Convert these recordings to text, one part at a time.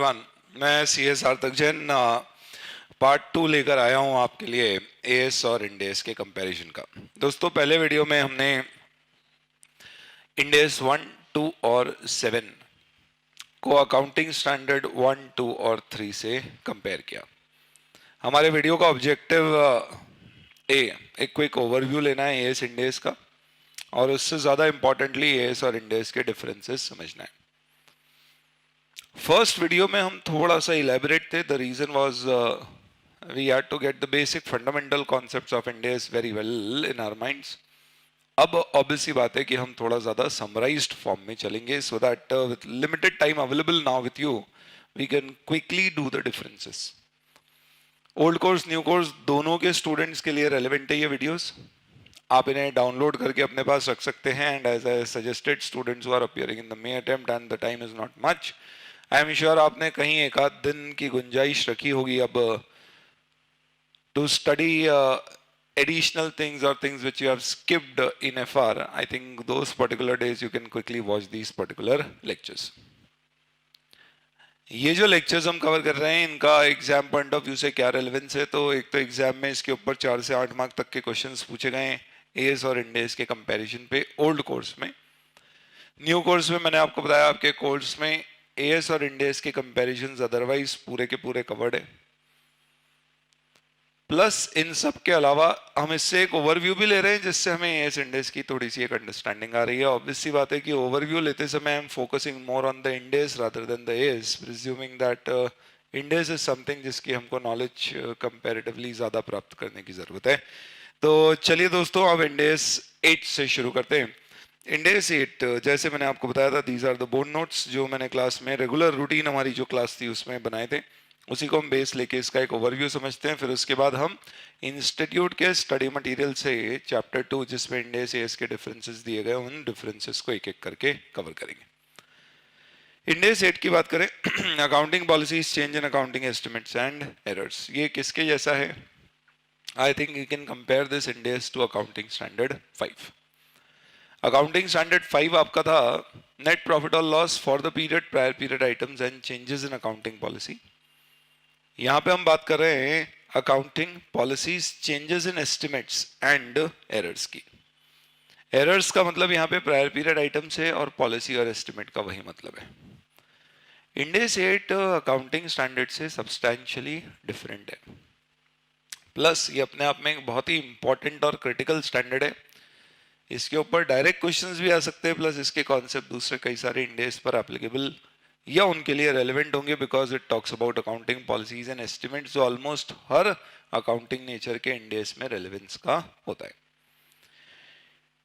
Everyone, मैं CA सार्थक Jain part 2 लेकर आया हूं आपके लिए एएस और इंडेस के कंपैरिजन का। दोस्तों, पहले वीडियो में हमने इंडेस 1, 2 और 7 को अकाउंटिंग स्टैंडर्ड 1, 2 और 3 से कंपेयर किया। हमारे वीडियो का ऑब्जेक्टिव एक क्विक ओवरव्यू लेना है एएस इंडेस का, और उससे ज़्यादा इंपॉर्टेंटली एएस और इंडेस के डिफरेंसेस समझना है। फर्स्ट वीडियो में हम थोड़ा सा इलेबरेट थे। The reason was we had to get the basic fundamental concepts of Ind AS very well in our minds. अब ऑब्वियसली बात है कि हम थोड़ा ज़्यादा समराइज्ड फॉर्म में चलेंगे, so that with limited time available now with you we can quickly do the differences. Old course new course दोनों के स्टूडेंट्स के लिए रेलिवेंट है ये वीडियोस। आप इन्हें डाउनलोड करके अपने पास रख सकते हैं, and as I suggested students who are appearing in the May attempt and the time is not much, I am sure आपने कहीं एक आध दिन की गुंजाइश रखी होगी अब to study additional things or things which you have skipped in FR. I think those particular days you can quickly watch these particular lectures. ये जो लेक्चर्स हम कवर कर रहे हैं इनका एग्जाम पॉइंट ऑफ व्यू से क्या रेलेवेंस है, तो एक तो एग्जाम में इसके ऊपर 4 से 8 मार्क तक के क्वेश्चंस पूछे गए हैं एएस और इंडेस के कंपैरिजन पे ओल्ड कोर्स में। न्यू कोर्स में मैंने आपको बताया आपके कोर्स में एएस और इंडेस के कंपैरिजंस अदरवाइज पूरे के पूरे कवर्ड है। प्लस इन सब के अलावा हम इससे एक ओवरव्यू भी ले रहे हैं जिससे हमें एएस इंडेस की थोड़ी सी एक अंडरस्टैंडिंग आ रही है। ऑब्वियसली बात है कि ओवरव्यू लेते समय I am focusing more on the Ind AS rather than the AS, presuming that Ind AS is something जिसकी हमको नॉलेज कंपैरेटिवली ज़्यादा प्राप्त करने की ज़रूरत है। तो चलिए दोस्तों, अब इंडेस 8 से शुरू करते हैं। इंडेस 8 जैसे मैंने आपको बताया था, these are the board notes जो मैंने क्लास में रेगुलर रूटीन हमारी जो क्लास थी उसमें बनाए थे, उसी को हम बेस लेके इसका एक ओवरव्यू समझते हैं। फिर उसके बाद हम इंस्टीट्यूट के स्टडी मटेरियल से चैप्टर 2 जिसमें इंडेस एएस के डिफरेंसेस दिए गए उन डिफरेंसेस को एक एक करके कवर करेंगे। इंडेस 8 की बात करें, accounting policies change in accounting estimates and errors, ये किसके जैसा है? I think you can compare this Ind AS to accounting standard 5। Accounting standard 5 आपका था नेट प्रॉफिट और loss for the period, prior period items and changes in accounting policy. यहां पे हम बात कर रहे हैं accounting policies changes in estimates and errors की। एरर्स का मतलब यहां पे प्रायर पीरियड आइटम्स है और पॉलिसी और एस्टिमेट का वही मतलब है। इंडेस 8 अकाउंटिंग स्टैंडर्ड से सब्सटैंशियली डिफरेंट है। प्लस ये अपने आप में एक बहुत ही इंपॉर्टेंट और क्रिटिकल स्टैंडर्ड है। इसके ऊपर डायरेक्ट क्वेश्चंस भी आ सकते हैं, प्लस इसके कॉन्सेप्ट दूसरे कई सारे इंडेस पर एप्लीकेबल या उनके लिए रेलेवेंट होंगे, because it talks about accounting policies and estimates जो ऑलमोस्ट हर अकाउंटिंग नेचर के इंडेस में रेलेवेंस का होता है।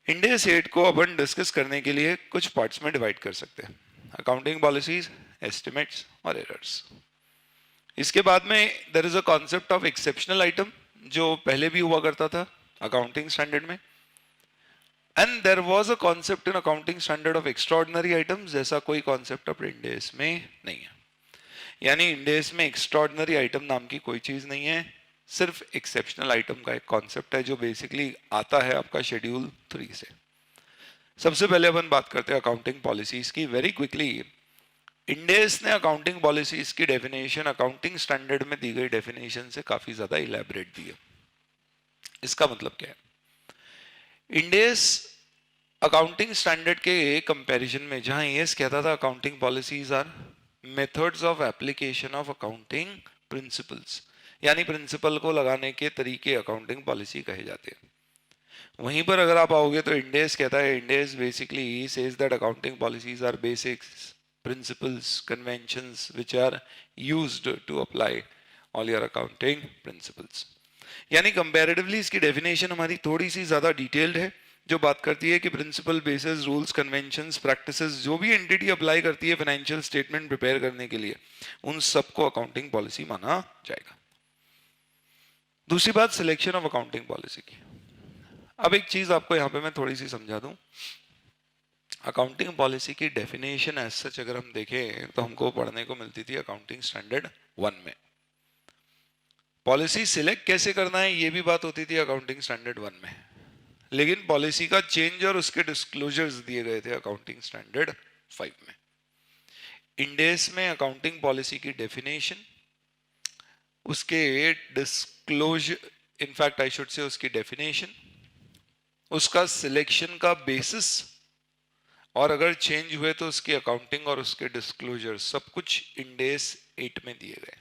इंडेस 8 को अपन डिस्कस करने के लिए कुछ पार्ट्स में डिवाइड कर सकते हैं, अकाउंटिंग पॉलिसीज, एस्टिमेट्स और एरर्स। इसके बाद में there is a concept of exceptional item जो पहले भी हुआ करता था अकाउंटिंग स्टैंडर्ड में, and there was a concept in accounting standard of extraordinary items, जैसा कोई कॉन्सेप्ट अब इंडेस में नहीं है। यानी इंडेस में एक्स्ट्राऑर्डिनरी आइटम नाम की कोई चीज नहीं है, सिर्फ एक्सेप्शनल आइटम का एक कॉन्सेप्ट है जो बेसिकली आता है आपका शेड्यूल 3 से। सबसे पहले अपन बात करते हैं अकाउंटिंग पॉलिसीज की वेरी क्विकली। इंडेस ने अकाउंटिंग पॉलिसीज की डेफिनेशन अकाउंटिंग स्टैंडर्ड में दी गई डेफिनेशन से काफी ज्यादा इलेबरेट दी है। इसका मतलब क्या है? इंडेस अकाउंटिंग स्टैंडर्ड के कंपैरिजन में जहां एएस कहता था accounting policies are methods of application of accounting principles, यानी प्रिंसिपल को लगाने के तरीके अकाउंटिंग पॉलिसी कहे जाते हैं। वहीं पर अगर आप आओगे तो इंडेस कहता है, Ind AS basically says that accounting policies are basics principles conventions which are used to apply all your accounting principles. यानी कंपैरेटिवली इसकी डेफिनेशन हमारी थोड़ी सी ज्यादा डिटेल्ड है, जो बात करती है कि principle basis rules conventions practices जो भी एंटिटी अप्लाई करती है फाइनेंशियल स्टेटमेंट प्रिपेयर करने के लिए, उन सबको अकाउंटिंग पॉलिसी माना जाएगा। दूसरी बात सिलेक्शन ऑफ अकाउंटिंग पॉलिसी की। अब एक चीज आपको यहां पे मैं थोड़ी सी समझा दूं, अकाउंटिंग पॉलिसी की डेफिनेशन एज सच अगर हम देखें तो हमको पढ़ने को मिलती थी अकाउंटिंग स्टैंडर्ड 1 में। पॉलिसी सिलेक्ट कैसे करना है ये भी बात होती थी अकाउंटिंग स्टैंडर्ड 1 में, लेकिन पॉलिसी का चेंज और उसके डिस्क्लोजर्स दिए गए थे अकाउंटिंग स्टैंडर्ड 5 में। इंड एस में अकाउंटिंग पॉलिसी की डेफिनेशन, उसके disclosure, in fact I should say उसकी डेफिनेशन, उसका सिलेक्शन का बेसिस, और अगर चेंज हुए तो उसकी अकाउंटिंग और उसके डिस्क्लोजर, सब कुछ इंड एस 8 में दिए गए।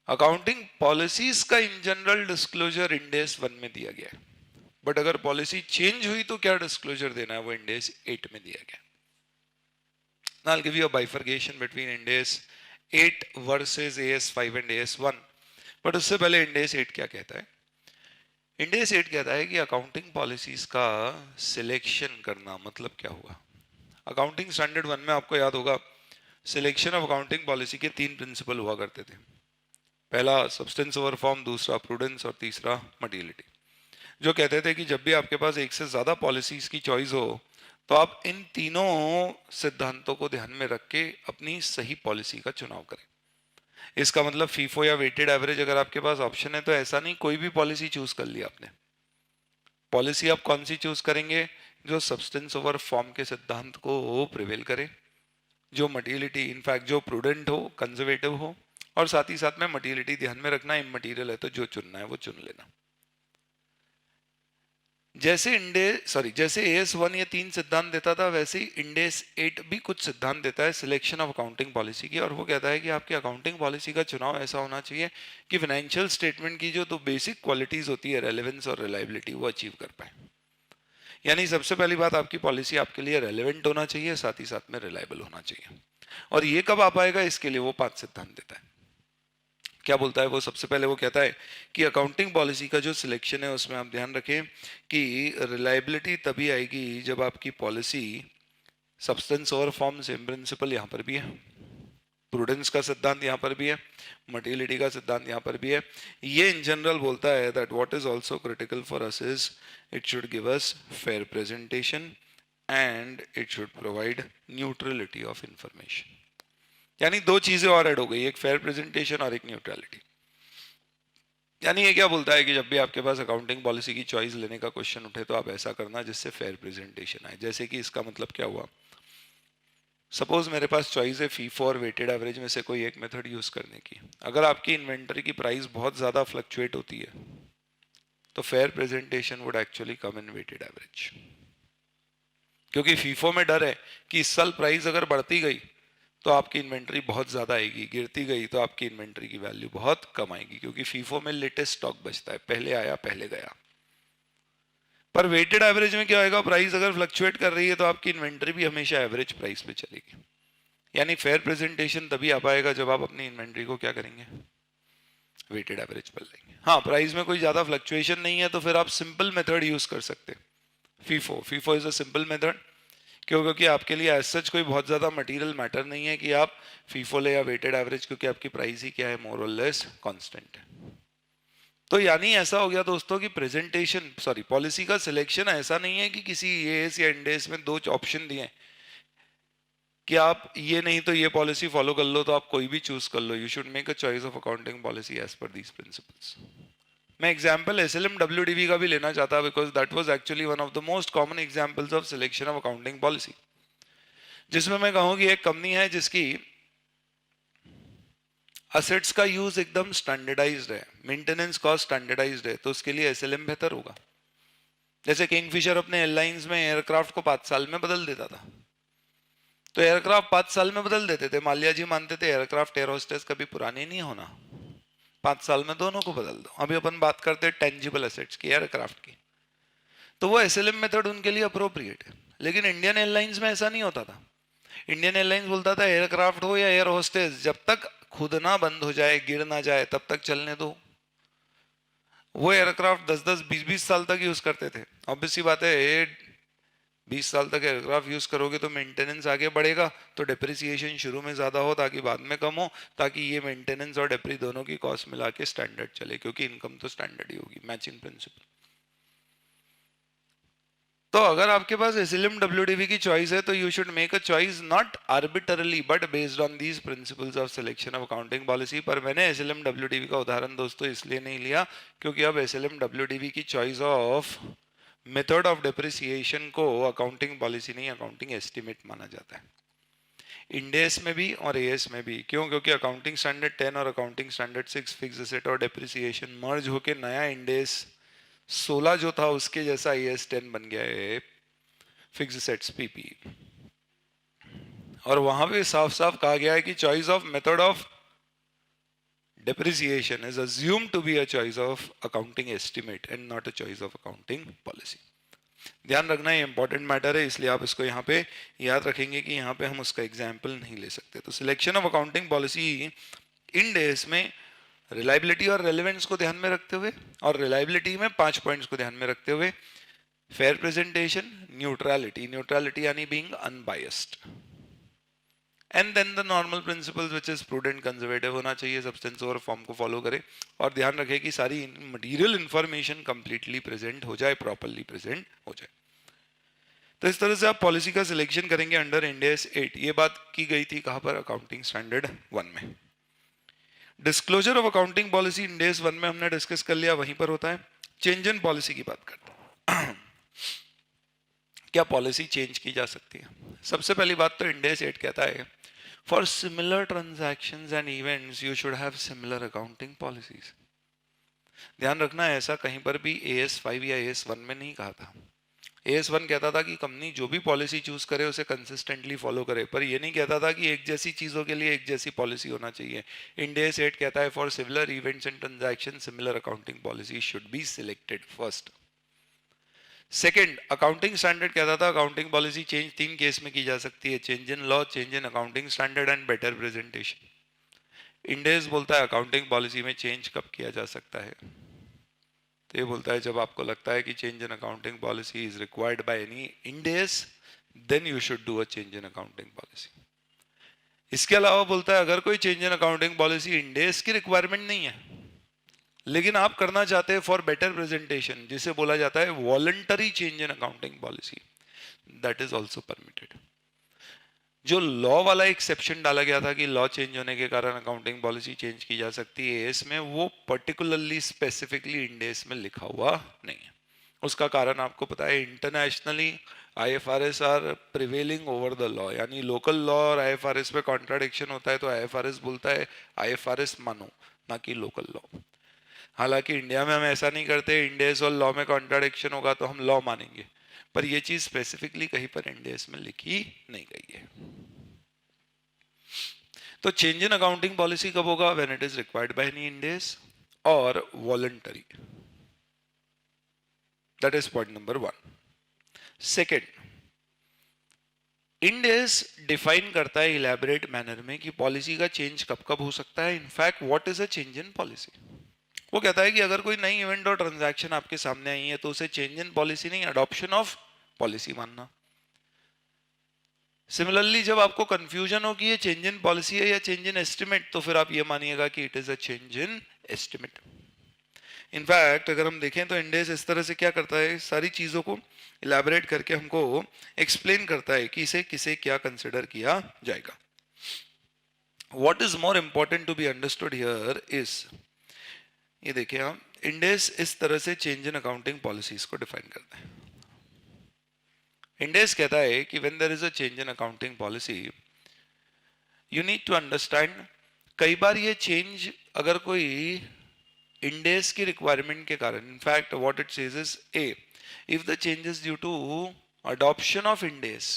अकाउंटिंग पॉलिसीज का in general disclosure end S 1 में दिया गया है, बट अगर पॉलिसी चेंज हुई तो क्या डिस्क्लोजर देना है वो इंड एस 8 में दिया गया। Now I'll give you a bifurcation between Ind AS 8 versus AS 5 and AS 1, but उससे पहले Ind AS 8 क्या कहता है? Ind AS 8 कहता है कि अकाउंटिंग पॉलिसीज का सिलेक्शन करना मतलब क्या हुआ। अकाउंटिंग स्टैंडर्ड 1 में आपको याद होगा सिलेक्शन ऑफ अकाउंटिंग पॉलिसी के 3 प्रिंसिपल हुआ करते थे। पहला सब्सटेंस ओवर फॉर्म, दूसरा प्रूडेंस और तीसरा मटेरियलिटी, जो कहते थे कि जब भी आपके पास एक से ज्यादा पॉलिसीज की चॉइस हो तो आप इन तीनों सिद्धांतों को ध्यान में रख के अपनी सही पॉलिसी का चुनाव करें। इसका मतलब फीफो या वेटेड एवरेज अगर आपके पास ऑप्शन है तो ऐसा नहीं कोई भी पॉलिसी चूज कर ली आपने। पॉलिसी आप कौन सी चूज करेंगे? जो सब्सटेंस ओवर फॉर्म के सिद्धांत को प्रिवेल करे, जो मटेरियलिटी, इनफैक्ट जो प्रूडेंट हो, कंजर्वेटिव हो, और साथ ही साथ में मटेरियलिटी ध्यान में रखना, इमटेरियल है तो जो चुनना है वो चुन लेना। जैसे एएस 1 ये 3 सिद्धांत देता था, वैसे ही इंड एस 8 भी कुछ सिद्धांत देता है सिलेक्शन ऑफ अकाउंटिंग पॉलिसी की, और वो कहता है कि आपकी अकाउंटिंग पॉलिसी का चुनाव ऐसा होना चाहिए कि फाइनेंशियल स्टेटमेंट की जो 2 बेसिक क्वालिटीज होती है, रेलेवेंस और रिलायबिलिटी, वो अचीव कर पाए। यानी सबसे पहली बात, आपकी पॉलिसी आपके लिए रेलेवेंट होना चाहिए, साथ ही साथ में रिलायबल होना चाहिए। और ये कब आ पाएगा, इसके लिए वो 5 सिद्धांत देता है। क्या बोलता है वो? सबसे पहले वो कहता है कि अकाउंटिंग पॉलिसी का जो सिलेक्शन है उसमें आप ध्यान रखें कि रिलायबिलिटी तभी आएगी जब आपकी पॉलिसी सब्सटेंस और फॉर्म सेम प्रिंसिपल यहाँ पर भी है, प्रूडेंस का सिद्धांत यहाँ पर भी है, मटेरियलिटी का सिद्धांत यहाँ पर भी है। ये इन जनरल बोलता है that what is also critical for us is it should give us fair presentation and it should provide neutrality of information. यानी 2 चीजें और ऐड हो गई, एक फेयर प्रेजेंटेशन और एक न्यूट्रलिटी। यानी ये क्या बोलता है कि जब भी आपके पास अकाउंटिंग पॉलिसी की चॉइस लेने का क्वेश्चन उठे तो आप ऐसा करना जिससे फेयर प्रेजेंटेशन आए। जैसे कि इसका मतलब क्या हुआ, सपोज मेरे पास चॉइस है फीफो और वेटेड एवरेज में से कोई एक मेथड यूज करने की। अगर आपकी इन्वेंटरी की प्राइस बहुत ज्यादा फ्लक्चुएट होती है तो fair presentation would actually come in weighted average, क्योंकि फीफो में डर है कि इस साल प्राइस अगर बढ़ती गई तो आपकी इन्वेंट्री बहुत ज्यादा आएगी, गिरती गई तो आपकी इन्वेंट्री की वैल्यू बहुत कम आएगी, क्योंकि फीफो में लेटेस्ट स्टॉक बचता है, पहले आया पहले गया। पर वेटेड एवरेज में क्या आएगा, प्राइस अगर फ्लक्चुएट कर रही है तो आपकी इन्वेंट्री भी हमेशा एवरेज प्राइस पे चलेगी। यानी फेयर प्रेजेंटेशन तभी आ पाएगा जब आप अपनी इन्वेंट्री को क्या करेंगे, वेटेड एवरेज पर लेंगे। हाँ, प्राइस में कोई ज्यादा फ्लक्चुएशन नहीं है तो फिर आप सिंपल मेथड यूज कर सकते हैं, FIFO is a simple method. क्योंकि आपके लिए एज सच कोई बहुत ज्यादा मटेरियल मैटर नहीं है कि आप फीफो ले या वेटेड एवरेज, क्योंकि आपकी प्राइस ही क्या है, मोर और लेस कांस्टेंट है। तो यानी ऐसा हो गया दोस्तों कि पॉलिसी का सिलेक्शन ऐसा नहीं है कि किसी एएस या इंडेस में 2 ऑप्शन दिए कि आप ये नहीं तो ये पॉलिसी फॉलो कर लो, तो आप कोई भी चूज कर लो। You should make a choice of accounting policy as per these principles. मैं एग्जाम्पल एसएलएम डब्ल्यूडीवी का भी लेना चाहता, because that was actually one of the most common examples of selection of accounting policy, जिसमें मैं कहूँ कि एक कंपनी है जिसकी असेट्स का यूज एकदम स्टैंडर्डाइज्ड है, मेंटेनेंस कॉस्ट स्टैंडर्डाइज्ड है, तो उसके लिए एसएलएम बेहतर होगा। जैसे किंगफिशर अपने एयरलाइंस में एयरक्राफ्ट को 5 साल में बदल देता था, तो एयरक्राफ्ट 5 साल में बदल देते थे। माल्या जी मानते थे एयरक्राफ्ट एयर होस्टेस कभी पुरानी नहीं होना, 5 साल में दोनों को बदल दो। अभी अपन बात करते हैं टेंजिबल एसेट्स की, एयरक्राफ्ट की, तो वो एसएलएम मेथड उनके लिए अप्रोप्रिएट है। लेकिन इंडियन एयरलाइंस में ऐसा नहीं होता था। इंडियन एयरलाइंस बोलता था एयरक्राफ्ट हो या एयर होस्टेस, जब तक खुद ना बंद हो जाए, गिर ना जाए, तब तक चलने दो। वो एयरक्राफ्ट 10-10, 20-20 साल तक यूज करते थे। ऑब्वियस सी बात है 20 साल तक एयरक्राफ्ट यूज करोगे तो मेंटेनेंस आगे बढ़ेगा, तो डेप्रिसिएशन शुरू में ज्यादा हो ताकि बाद में कम हो, ताकि ये मेंटेनेंस और डेप्री दोनों की कॉस्ट मिला के स्टैंडर्ड चले, क्योंकि इनकम तो स्टैंडर्ड ही होगी, मैचिंग प्रिंसिपल। तो अगर आपके पास एसएलएम डब्ल्यूडीवी की चॉइस है तो you should make a choice not arbitrarily but based on these principles of selection of accounting policy. पर मैंने एसएलएम डब्ल्यूडीवी का उदाहरण दोस्तों इसलिए नहीं लिया क्योंकि अब एसएलएम डब्ल्यूडीवी की choice of method of depreciation को अकाउंटिंग पॉलिसी नहीं, अकाउंटिंग एस्टिमेट माना जाता है। इंडेस में भी और एएस में भी। क्यों? क्योंकि अकाउंटिंग स्टैंडर्ड 10 और अकाउंटिंग स्टैंडर्ड 6 फिक्स एसेट और डेप्रिसिएशन मर्ज होके नया इंडेस 16 जो था उसके जैसा एएस 10 बन गया है, फिक्स एसेट्स पीपी। और वहां पे साफ साफ कहा गया है कि choice of method of depreciation is assumed to be a choice of accounting estimate and not a choice of accounting policy। ध्यान रखना ये इंपॉर्टेंट मैटर है, इसलिए आप इसको यहाँ पे याद रखेंगे कि यहाँ पे हम उसका एग्जाम्पल नहीं ले सकते। तो selection of accounting policy in days में रिलायबिलिटी और रेलेवेंस को ध्यान में रखते हुए, और रिलायबिलिटी में 5 पॉइंट्स को ध्यान में रखते हुए, फेयर प्रेजेंटेशन, न्यूट्रलिटी, न्यूट्रलिटी यानी being unbiased, and then the normal principles which is prudent conservative होना चाहिए, सब्सटेंस ओवर फॉर्म को फॉलो करे, और ध्यान रखे कि सारी मटेरियल इंफॉर्मेशन कंप्लीटली प्रेजेंट हो जाए, प्रॉपर्ली प्रेजेंट हो जाए। तो इस तरह से आप पॉलिसी का सिलेक्शन करेंगे अंडर इंड एस 8। ये बात की गई थी कहां पर? अकाउंटिंग स्टैंडर्ड 1 में। Disclosure of accounting policy end S 1 में हमने डिस्कस कर लिया, वहीं पर होता है। चेंज इन पॉलिसी की बात करते हैं। क्या पॉलिसी चेंज की जा सकती है? सबसे पहली बात तो इंड एस 8 कहता है for similar transactions and events you should have similar accounting policies. ध्यान रखना ऐसा कहीं पर भी एएस 5 या एएस 1 में नहीं कहा था। एएस 1 कहता था कि कंपनी जो भी पॉलिसी चूज करे उसे कंसिस्टेंटली फॉलो करे, पर ये नहीं कहता था कि एक जैसी चीजों के लिए एक जैसी पॉलिसी होना चाहिए। इंड एस 8 कहता है for similar events and transaction similar accounting policy should be selected first. Second, accounting standard कहता था अकाउंटिंग पॉलिसी चेंज 3 केस में की जा सकती है, change in law, change in accounting standard and better presentation. Ind AS बोलता है अकाउंटिंग पॉलिसी में चेंज कब किया जा सकता है? तो ये बोलता है जब आपको लगता है कि change in accounting policy is required by any Ind AS, then you should do a change in accounting policy. इसके अलावा बोलता है अगर कोई change in accounting policy Ind AS की रिक्वायरमेंट नहीं है, लेकिन आप करना चाहते हैं फॉर बेटर प्रेजेंटेशन, जिसे बोला जाता है voluntary change in accounting policy, that is also permitted. जो लॉ वाला एक्सेप्शन डाला गया था कि लॉ चेंज होने के कारण अकाउंटिंग पॉलिसी चेंज की जा सकती है इसमें, वो पर्टिकुलरली स्पेसिफिकली इंडेस में लिखा हुआ नहीं है। उसका कारण आपको पता है, internationally IFRS are prevailing over the law, यानी लोकल लॉ और आईएफआरएस पे कॉन्ट्राडिक्शन होता है तो आईएफआरएस बोलता है आईएफआरएस मानो, ना कि लोकल लॉ। हालांकि इंडिया में हम ऐसा नहीं करते, इंडेस और लॉ में कॉन्ट्राडिक्शन होगा तो हम लॉ मानेंगे, पर यह चीज स्पेसिफिकली कहीं पर इंडेस में लिखी नहीं गई है। तो चेंज इन अकाउंटिंग पॉलिसी कब होगा? When it is required by any Ind AS और voluntary. That is point number 1। Second, Ind AS define करता है इलेबोरेट मैनर में कि पॉलिसी का चेंज कब कब हो सकता है। In fact what is a change in policy? वो कहता है कि अगर कोई नई इवेंट और ट्रांजैक्शन आपके सामने आई है तो उसे चेंज इन पॉलिसी नहीं, अडॉप्शन ऑफ पॉलिसी मानना। सिमिलरली जब आपको कंफ्यूजन हो कि ये चेंज इन पॉलिसी है या चेंज इन एस्टिमेट, तो फिर आप ये मानिएगा कि it is a change in estimate. In fact अगर हम देखें तो इंडेस इस तरह से क्या करता है, सारी चीजों को इलेबोरेट करके हमको एक्सप्लेन करता है कि इसे किसे क्या कंसिडर किया जाएगा। What is more important to be understood here is, ये देखिए हम, इंडेस इस तरह से चेंज इन अकाउंटिंग पॉलिसीज को डिफाइन करते हैं। इंडेस कहता है कि when there is a change in accounting policy you need to understand, कई बार ये चेंज अगर कोई इंडेस की रिक्वायरमेंट के कारण, in fact what it says is a, if the change is due to adoption of Ind AS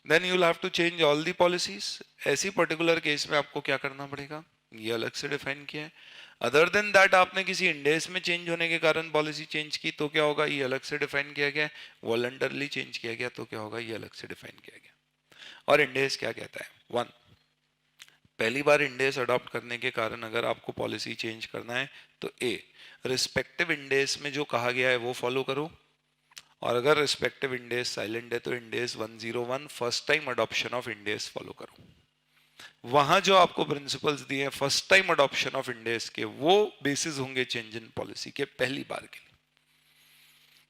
then you will have to change all the policies. ऐसी particular case में आपको क्या करना पड़ेगा, ये अलग से डिफाइन किया है। अदर देन दैट आपने किसी इंडेस में चेंज होने के कारण पॉलिसी चेंज की तो क्या होगा, ये अलग से डिफाइन किया गया। वॉलंटरली चेंज किया गया तो क्या होगा, ये अलग से डिफाइन किया गया। और इंडेस क्या कहता है? 1, पहली बार इंडेस अडॉप्ट करने के कारण अगर आपको पॉलिसी चेंज करना है तो ए, रिस्पेक्टिव इंडेस में जो कहा गया है वो फॉलो करो, और अगर रिस्पेक्टिव इंडेस साइलेंट है तो इंडेस 101 first time adoption of इंडेस follow करो। वहां जो आपको प्रिंसिपल्स दिए हैं फर्स्ट टाइम अडॉप्शन ऑफ इंडेस के, वो बेसिस होंगे चेंज इन पॉलिसी के पहली बार के लिए।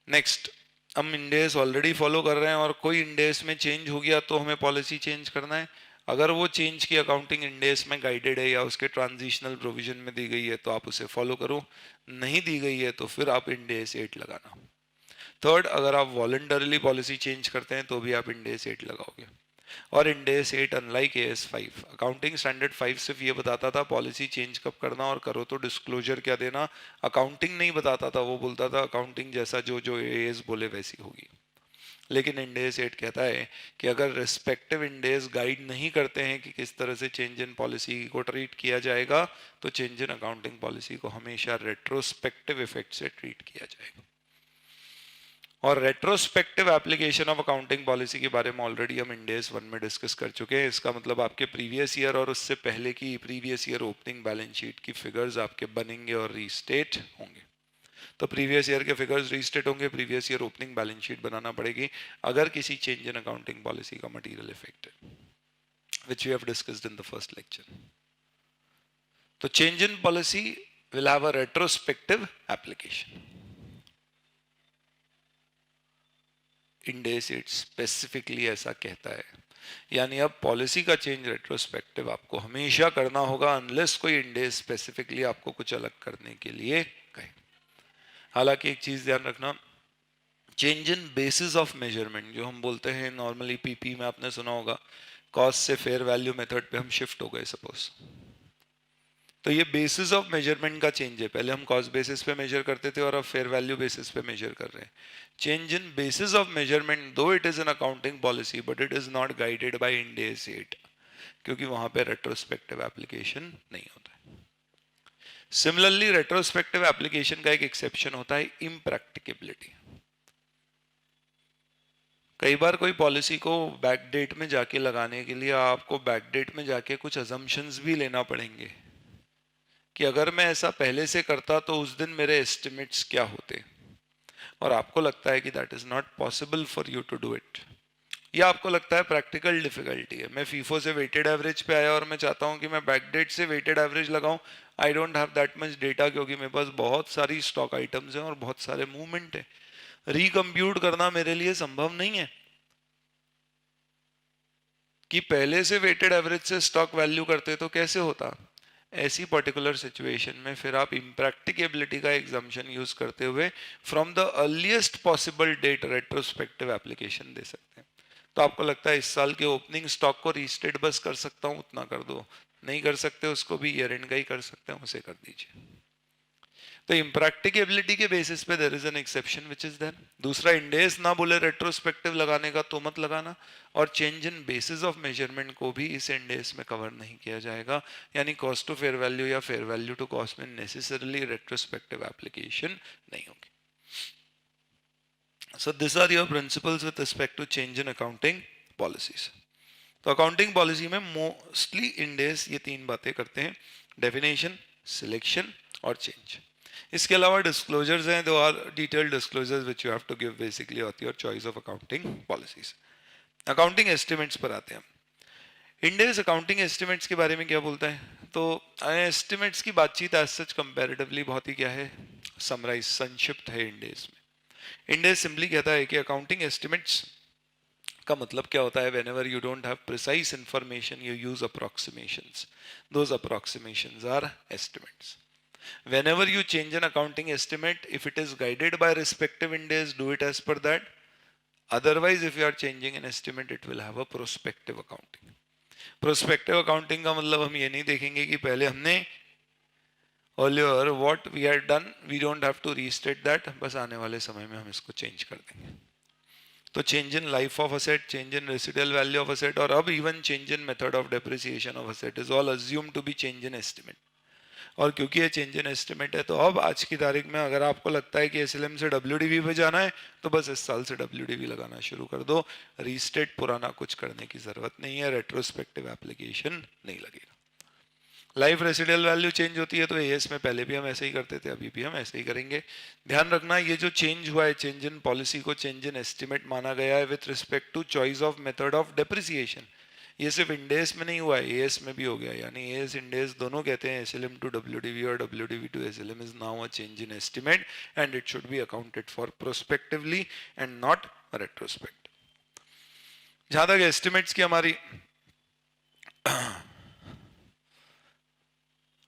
नेक्स्ट, हम इंडेस ऑलरेडी फॉलो कर रहे हैं और कोई इंडेस में चेंज हो गया तो हमें पॉलिसी चेंज करना है। अगर वो चेंज की अकाउंटिंग इंडेस में गाइडेड है या उसके ट्रांजिशनल प्रोविजन में दी गई है तो आप उसे फॉलो करो, नहीं दी गई है तो फिर आप इंडेस 8 लगाना। थर्ड, अगर आप वॉलंटरली पॉलिसी चेंज करते हैं तो भी आप इंडेस 8 लगाओगे। और इंडेस 8 अनलाइक AS 5, अकाउंटिंग स्टैंडर्ड 5 सिर्फ ये बताता था पॉलिसी चेंज कब करना और करो तो डिस्क्लोजर क्या देना, अकाउंटिंग नहीं बताता था, वो बोलता था अकाउंटिंग जैसा जो जो AS बोले वैसी होगी। लेकिन इंडेस 8 कहता है कि अगर रिस्पेक्टिव इंडेस गाइड नहीं करते हैं कि किस तरह से चेंज इन पॉलिसी को ट्रीट किया जाएगा, तो चेंज इन अकाउंटिंग पॉलिसी को हमेशा रेट्रोस्पेक्टिव इफेक्ट से ट्रीट किया जाएगा। और retrospective application of accounting policy के बारे में ऑलरेडी हम इंडेस 1 में डिस्कस कर चुके हैं। इसका मतलब आपके प्रीवियस ईयर और उससे पहले की previous year opening balance sheet की फिगर्स आपके बनेंगे और रीस्टेट होंगे। तो प्रीवियस ईयर के फिगर्स रीस्टेट होंगे, previous year opening balance sheet बनाना पड़ेगी अगर किसी चेंज इन अकाउंटिंग पॉलिसी का मटेरियल इफेक्ट है, which we have discussed in the first lecture. तो change in policy will have a retrospective application. Ind AS 8 specifically ऐसा कहता है, यानी अब पॉलिसी का चेंज रेट्रोस्पेक्टिव आपको हमेशा करना होगा अनलेस कोई इंडेस स्पेसिफिकली आपको कुछ अलग करने के लिए कहे। हालांकि एक चीज ध्यान रखना, change in basis of measurement जो हम बोलते हैं नॉर्मली पीपी में आपने सुना होगा, कॉस्ट से फेयर वैल्यू मेथड पे हम शिफ्ट हो गए सपोज, तो ये बेसिस ऑफ मेजरमेंट का चेंज है। पहले हम कॉस्ट बेसिस पे मेजर करते थे और अब फेयर वैल्यू बेसिस पे मेजर कर रहे हैं। Change in basis of measurement though it is an accounting policy but it is not guided by Ind AS 8, क्योंकि वहां पे रेट्रोस्पेक्टिव एप्लीकेशन नहीं होता है। सिमिलरली रेट्रोस्पेक्टिव एप्लीकेशन का एक एक्सेप्शन होता है इम्प्रैक्टिकेबिलिटी। कई बार कोई पॉलिसी को बैकडेट में जाके लगाने के लिए आपको बैकडेट में जाके कुछ अजम्पशंस भी लेना पड़ेंगे कि अगर मैं ऐसा पहले से करता तो उस दिन मेरे एस्टिमेट्स क्या होते, और आपको लगता है कि that is not possible for you to do it, या आपको लगता है प्रैक्टिकल डिफिकल्टी है। मैं फीफो से वेटेड एवरेज पे आया और मैं चाहता हूं कि मैं बैकडेट से वेटेड एवरेज लगाऊं, I don't have that much data क्योंकि मेरे पास बहुत सारी स्टॉक आइटम्स हैं और बहुत सारे मूवमेंट है, रिकम्प्यूट करना मेरे लिए संभव नहीं है कि पहले से वेटेड एवरेज से स्टॉक वैल्यू करते तो कैसे होता। ऐसी पर्टिकुलर सिचुएशन में फिर आप इम्प्रैक्टिकेबिलिटी का एग्जाम्पशन यूज करते हुए from the earliest possible date retrospective application दे सकते हैं। तो आपको लगता है इस साल के ओपनिंग स्टॉक को रीस्टेट बस कर सकता हूं, उतना कर दो, नहीं कर सकते उसको भी ईयर एंड का ही कर सकते हैं, उसे कर दीजिए। तो इम्प्रैक्टिकेबिलिटी के बेसिस पे there is an exception which is there. दूसरा, इंडेस ना बोले रेट्रोस्पेक्टिव लगाने का तो मत लगाना, और change in basis of measurement को भी इस इंडेस में कवर नहीं किया जाएगा, यानी कॉस्ट टू फेयर वैल्यू या फेयर वैल्यू टू कॉस्ट में नेसेसरली रेट्रोस्पेक्टिव एप्लीकेशन नहीं होगी। So this are your principles with respect to change in accounting policies. तो अकाउंटिंग पॉलिसी में मोस्टली इंडेस ये तीन बातें करते हैं, डेफिनेशन, सिलेक्शन और चेंज। इसके अलावा डिस्क्लोजर्स हैं, दो are detailed disclosures which you have to give basically on your choice of accounting policies. Accounting estimates पर आते हैं। इंडेस अकाउंटिंग एस्टिमेट्स के बारे में क्या बोलता है, तो एस्टिमेट्स की बातचीत एज सच कंपैरेटिवली बहुत ही क्या है, समराइज, संक्षिप्त है इंडेस में। इंडेस सिंपली कहता है कि अकाउंटिंग एस्टिमेट्स का मतलब क्या होता है, whenever you don't have precise information you use approximations, those approximations are estimates. Whenever you change an accounting estimate, if it is guided by respective index, do it as per that. Otherwise, if you are changing an estimate, it will have a prospective accounting. Prospective accounting का मतलब हम ये नहीं देखेंगे कि पहले हमने earlier what we had done, we don't have to restate that, बस आने वाले समय में हम इसको change कर देंगे। तो change in life of asset, change in residual value of asset, और अब even change in method of depreciation of asset is all assumed to be change in estimate. और क्योंकि ये चेंज इन एस्टिमेट है, तो अब आज की तारीख में अगर आपको लगता है कि एसएलएम से डब्ल्यूडीवी पे जाना है, तो बस इस साल से डब्ल्यूडीवी लगाना शुरू कर दो, रीस्टेट पुराना कुछ करने की जरूरत नहीं है, रेट्रोस्पेक्टिव एप्लीकेशन नहीं लगेगा। लाइफ रेसिडुअल वैल्यू चेंज होती है तो एएस में पहले भी हम ऐसे ही करते थे, अभी भी हम ऐसे ही करेंगे। ध्यान रखना, ये जो चेंज हुआ है, चेंज इन पॉलिसी को चेंज इन एस्टिमेट माना गया है with respect to choice of method of depreciation. ये सिर्फ इंडेस में नहीं हुआ है, एएस में भी हो गया, यानी एएस इंडेस दोनों कहते हैं एसएलएम टू डब्ल्यूडीवी और WDV to SLM is now a change in estimate and it should be accounted for prospectively and not retrospect. जहां तक एस्टिमेट्स की हमारी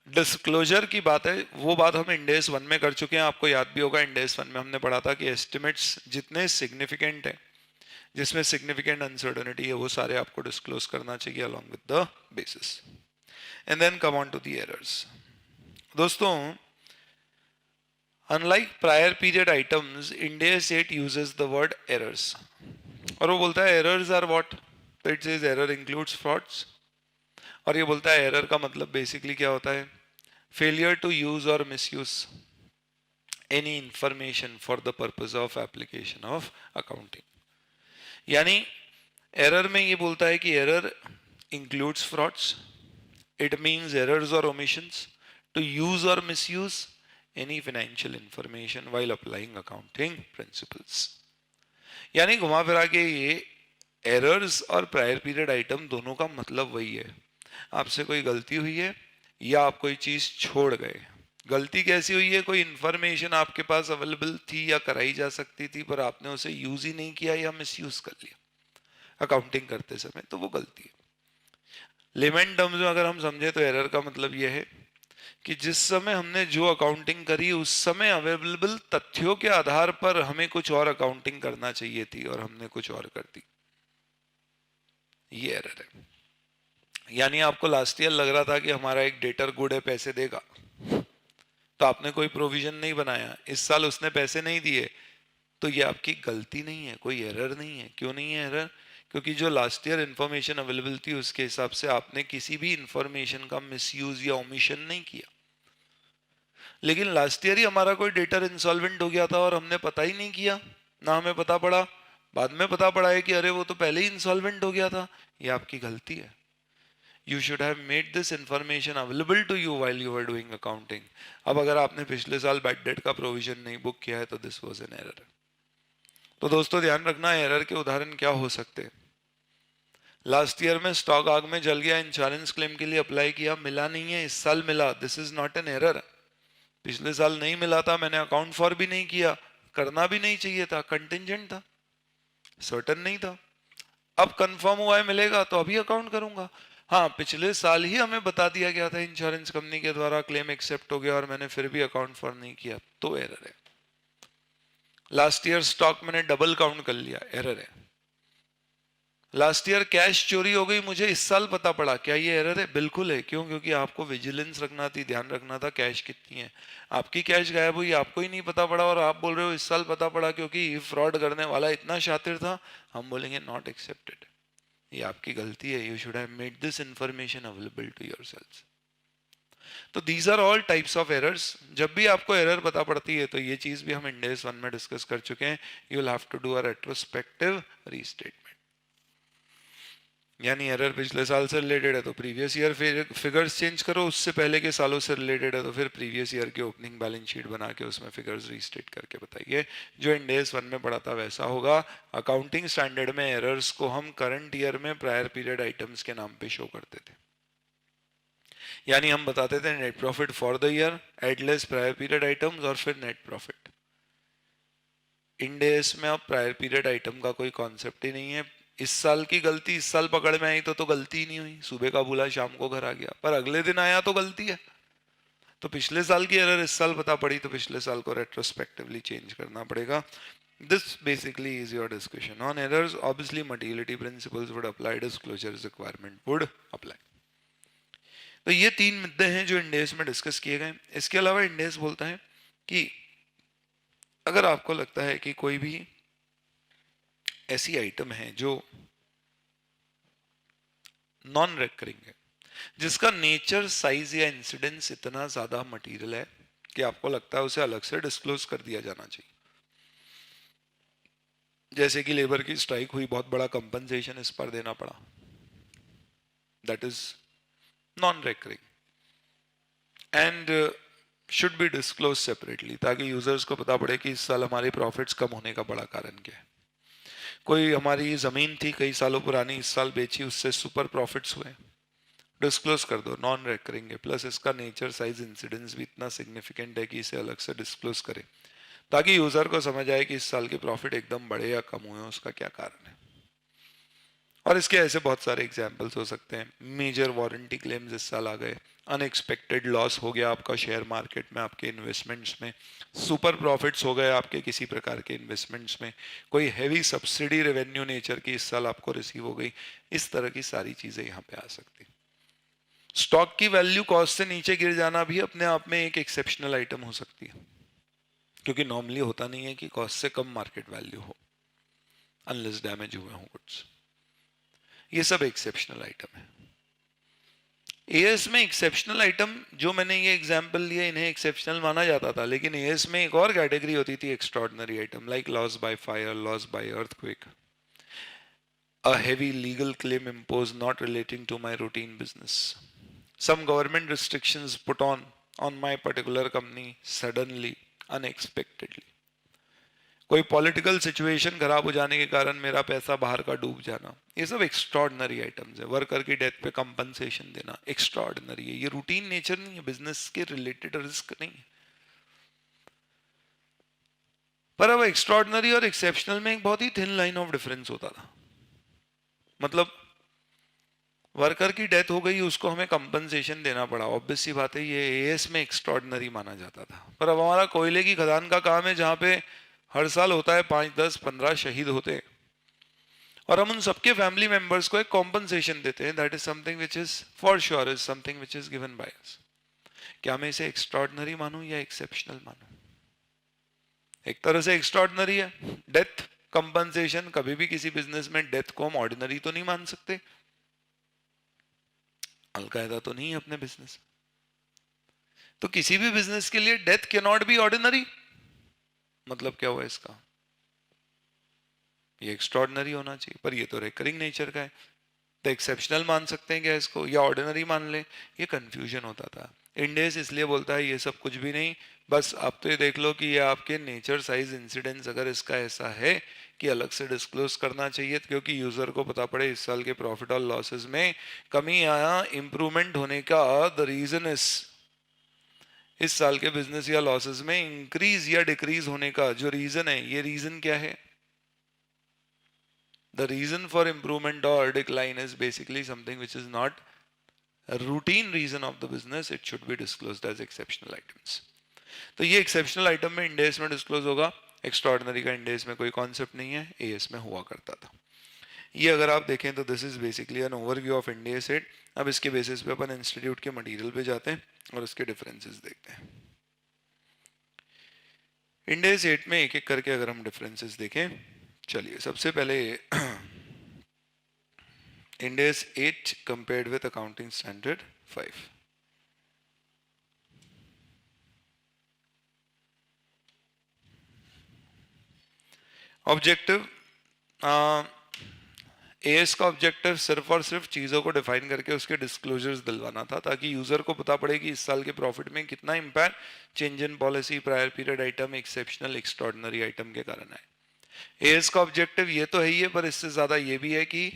डिस्क्लोजर की बात है, वो बात हम इंडेस 1 में कर चुके हैं। आपको याद भी होगा इंडेस 1 में हमने पढ़ा था कि एस्टिमेट्स जितने सिग्निफिकेंट है, जिसमें सिग्निफिकेंट अनसर्टेनिटी है वो सारे आपको डिस्क्लोज करना चाहिए along with the basis, and then come on to the errors. दोस्तों, unlike prior period items, Ind AS 8 uses the word errors, और वो बोलता है एरर्स आर व्हाट, तो it says error includes frauds, और ये बोलता है एरर का मतलब बेसिकली क्या होता है, फेलियर टू यूज और misuse any information for the purpose of application of accounting. यानी एरर में ये बोलता है कि error includes frauds, it means errors और ओमिशंस टू यूज और misuse any financial information while applying accounting principles। यानी घुमा फिरा के ये एरर्स और प्रायर पीरियड आइटम दोनों का मतलब वही है, आपसे कोई गलती हुई है या आप कोई चीज छोड़ गए। गलती कैसी हुई है, कोई इंफॉर्मेशन आपके पास अवेलेबल थी या कराई जा सकती थी पर आपने उसे यूज ही नहीं किया या मिसयूज कर लिया अकाउंटिंग करते समय, तो वो गलती है। लेमन टर्म्स में अगर हम समझे तो एरर का मतलब यह है कि जिस समय हमने जो अकाउंटिंग करी उस समय अवेलेबल तथ्यों के आधार पर हमें कुछ और अकाउंटिंग करना चाहिए थी और हमने कुछ और कर दी, ये एरर है। यानी आपको लास्ट ईयर लग रहा था कि हमारा एक डेटर गुड है, पैसे देगा, तो आपने कोई प्रोविजन नहीं बनाया, इस साल उसने पैसे नहीं दिए, तो ये आपकी गलती नहीं है, कोई एरर नहीं है। क्यों नहीं है एरर? क्योंकि जो लास्ट ईयर इंफॉर्मेशन अवेलेबल थी उसके हिसाब से आपने किसी भी इंफॉर्मेशन का मिसयूज या ओमिशन नहीं किया। लेकिन लास्ट ईयर ही हमारा कोई डेटर इंसॉल्वेंट हो गया था और हमने पता ही नहीं किया, ना हमें पता पड़ा, बाद में पता पड़ा है कि अरे वो तो पहले ही इंसॉल्वेंट हो गया था, ये आपकी गलती है। You should have made this information available to you while you are doing accounting. अब अगर आपने पिछले साल बैड डेट का प्रोविजन नहीं बुक किया है तो दिस वाज एन एरर। तो दोस्तों ध्यान रखना, एरर के उदाहरण क्या हो सकते हैं। लास्ट ईयर में स्टॉक आग में जल गया, इंश्योरेंस क्लेम के लिए अप्लाई किया, मिला नहीं है, इस साल मिला, this is not an error. पिछले साल नहीं मिला था, मैंने अकाउंट फॉर भी नहीं किया, करना भी नहीं चाहिए था, कंटिंजेंट था, सर्टन नहीं था। अब कंफर्म हुआ है मिलेगा तो अभी अकाउंट करूंगा। हाँ, पिछले साल ही हमें बता दिया गया था इंश्योरेंस कंपनी के द्वारा, क्लेम एक्सेप्ट हो गया और मैंने फिर भी अकाउंट फॉर नहीं किया, तो एरर है। लास्ट ईयर स्टॉक मैंने डबल काउंट कर लिया, एरर है। लास्ट ईयर कैश चोरी हो गई, मुझे इस साल पता पड़ा, क्या ये एरर है? बिल्कुल है। क्यों? क्योंकि आपको विजिलेंस रखना थी, ध्यान रखना था कैश कितनी है। आपकी कैश गायब हुई, आपको ही नहीं पता पड़ा और आप बोल रहे हो इस साल पता पड़ा क्योंकि फ्रॉड करने वाला इतना शातिर था। हम बोलेंगे नॉट एक्सेप्टेड, ये आपकी गलती है। You should have made this information available to yourselves. तो these are all types of errors. जब भी आपको एरर पता पड़ती है तो ये चीज भी हम इंड AS 1 में डिस्कस कर चुके हैं, you will have to do a retrospective restatement. यानी एरर पिछले साल से रिलेटेड है तो प्रीवियस ईयर फिगर्स चेंज करो, उससे पहले के सालों से रिलेटेड है तो फिर प्रीवियस ईयर के ओपनिंग बैलेंस शीट बना के उसमें फिगर्स रीस्टेट करके बताइए। जो इंड AS 1 में पढ़ा था वैसा होगा। अकाउंटिंग स्टैंडर्ड में एरर्स को हम करंट ईयर में प्रायर पीरियड आइटम्स के नाम पे शो करते थे। यानी हम बताते थे net profit for the year, add less prior period items और फिर नेट प्रॉफिट। इंड AS में अब प्रायर पीरियड आइटम का कोई कॉन्सेप्ट ही नहीं है। इस साल की गलती इस साल पकड़ में आई तो गलती ही नहीं हुई, सुबह का बुला शाम को घर आ गया, पर अगले दिन आया तो गलती है। तो पिछले साल की एरर इस साल पता पड़ी तो पिछले साल को रेट्रोस्पेक्टिवली चेंज करना पड़ेगा। This basically is your discussion on errors. Obviously materiality principles would apply, disclosures requirement would apply. तो ये तीन मुद्दे हैं जो इंड AS में डिस्कस किए गए। इसके अलावा इंड AS बोलता है कि अगर आपको लगता है कि कोई भी ऐसी आइटम है जो नॉन रेकरिंग है, जिसका नेचर, साइज या इंसिडेंस इतना ज्यादा मटेरियल है कि आपको लगता है उसे अलग से डिस्क्लोज कर दिया जाना चाहिए। जैसे कि लेबर की स्ट्राइक हुई, बहुत बड़ा कंपनसेशन इस पर देना पड़ा, that is non recurring and should be disclose separately, ताकि यूजर्स को पता पड़े कि इस साल हमारे प्रॉफिट्स कम होने का बड़ा कारण क्या है। कोई हमारी जमीन थी कई सालों पुरानी, इस साल बेची, उससे सुपर प्रॉफिट्स हुए, डिस्क्लोज कर दो, नॉन रेकरिंग है, प्लस इसका नेचर, साइज, इंसिडेंस भी इतना सिग्निफिकेंट है कि इसे अलग से डिस्क्लोज करें, ताकि यूजर को समझ आए कि इस साल के प्रॉफिट एकदम बढ़े या कम हुए, उसका क्या कारण है। और इसके ऐसे बहुत सारे एग्जाम्पल्स हो सकते हैं। मेजर वारंटी क्लेम्स इस साल आ गए, अनएक्सपेक्टेड लॉस हो गया आपका शेयर मार्केट में, आपके इन्वेस्टमेंट्स में, सुपर प्रॉफिट्स हो गए आपके किसी प्रकार के इन्वेस्टमेंट्स में, कोई हैवी सब्सिडी रेवेन्यू नेचर की इस साल आपको रिसीव हो गई, इस तरह की सारी चीजें यहाँ पे आ सकती। स्टॉक की वैल्यू कॉस्ट से नीचे गिर जाना भी अपने आप में एक एक्सेप्शनल आइटम हो सकती है, क्योंकि नॉर्मली होता नहीं है कि कॉस्ट से कम मार्केट वैल्यू हो अनलेस डैमेज हुए हों गुड्स। ये सब एक्सेप्शनल आइटम है। एएस में एक्सेप्शनल आइटम जो मैंने ये एग्जांपल लिया, इन्हें एक्सेप्शनल माना जाता था, लेकिन एएस में एक और कैटेगरी होती थी extraordinary item, like loss by fire, loss by earthquake, a heavy legal claim imposed not relating to my routine business, some government restrictions put on my particular company suddenly, unexpectedly, कोई political situation खराब हो जाने के कारण मेरा पैसा बाहर का डूब जाना, ये सब एक्स्ट्रॉर्डिनरी आइटम्स है। वर्कर की डेथ पे कंपनसेशन देना एक्स्ट्रॉर्डिनरी है, ये रूटीन नेचर नहीं है, बिजनेस के रिलेटेड रिस्क नहीं है। पर अब एक्स्ट्रॉर्डिनरी और एक्सेप्शनल में एक बहुत ही थिन लाइन ऑफ डिफरेंस होता था। मतलब वर्कर की डेथ हो गई, उसको हमें कंपनसेशन देना पड़ा, ऑब्वियस सी बात है, ये एएस में एक्स्ट्रॉर्डिनरी माना जाता था। पर अब हमारा कोयले की खदान का काम है जहां पे हर साल होता है 5, 10, 15 शहीद होते हैं, और हम उन सबके फैमिली मेंबर्स को एक कॉम्पनसेशन देते हैं, that is something which is for sure is something which is given by us. क्या मैं इसे एक्स्ट्रॉर्डिनरी मानूं या एक्सेप्शनल मानूं? एक तरह से एक्स्ट्रॉर्डिनरी है। डेथ कंपनसेशन, कभी भी किसी बिजनेस में डेथ को हम ऑर्डिनरी तो नहीं मान सकते, अलकायदा तो नहीं है अपने बिजनेस, तो किसी भी बिजनेस के लिए death can not be ordinary. मतलब क्या हुआ इसका? ये एक्स्ट्रॉर्डिनरी होना चाहिए, पर ये तो रिकरिंग नेचर का है, तो एक्सेप्शनल मान सकते हैं क्या इसको, या ऑर्डिनरी मान ले? ये कंफ्यूजन होता था। इंडेस इसलिए बोलता है ये सब कुछ भी नहीं, बस आप तो ये देख लो कि ये आपके नेचर साइज इंसिडेंस अगर इसका ऐसा है कि अलग से डिस्क्लोज करना चाहिए, क्योंकि यूजर को पता पड़े इस साल के प्रॉफिट और लॉसेस में कमी आया, इंप्रूवमेंट होने का द रीजन इज, इस साल के बिजनेस या लॉसेस में इंक्रीज या डिक्रीज होने का जो रीजन है, ये रीजन क्या है? The reason for improvement or decline is basically something which is not a routine reason of the business. It should be disclosed as exceptional items. तो ये exceptional item में इंडेस में डिस्क्लोज होगा, एक्स्ट्रॉर्डिनरी का इंडेस में कोई कॉन्सेप्ट नहीं है, एएस में हुआ करता था। ये अगर आप देखें तो this is basically an overview of Ind AS 8। अब इसके बेसिस पे अपन इंस्टीट्यूट के मटेरियल पे जाते हैं और उसके डिफरेंसेस देखते हैं। इंडेस 8 में एक एक करके अगर हम डिफरेंसेस देखें, चलिए सबसे पहले इंडेस 8 compared with accounting standard 5। Objective, as का ऑब्जेक्टिव सिर्फ और सिर्फ चीज़ों को डिफाइन करके उसके डिस्क्लोजर्स दिलवाना था, ताकि यूजर को पता पड़े कि इस साल के प्रॉफिट में कितना impact change in policy, prior period item, exceptional extraordinary item के कारण है। एएस का ऑब्जेक्टिव ये तो है ही है, पर इससे ज्यादा ये भी है कि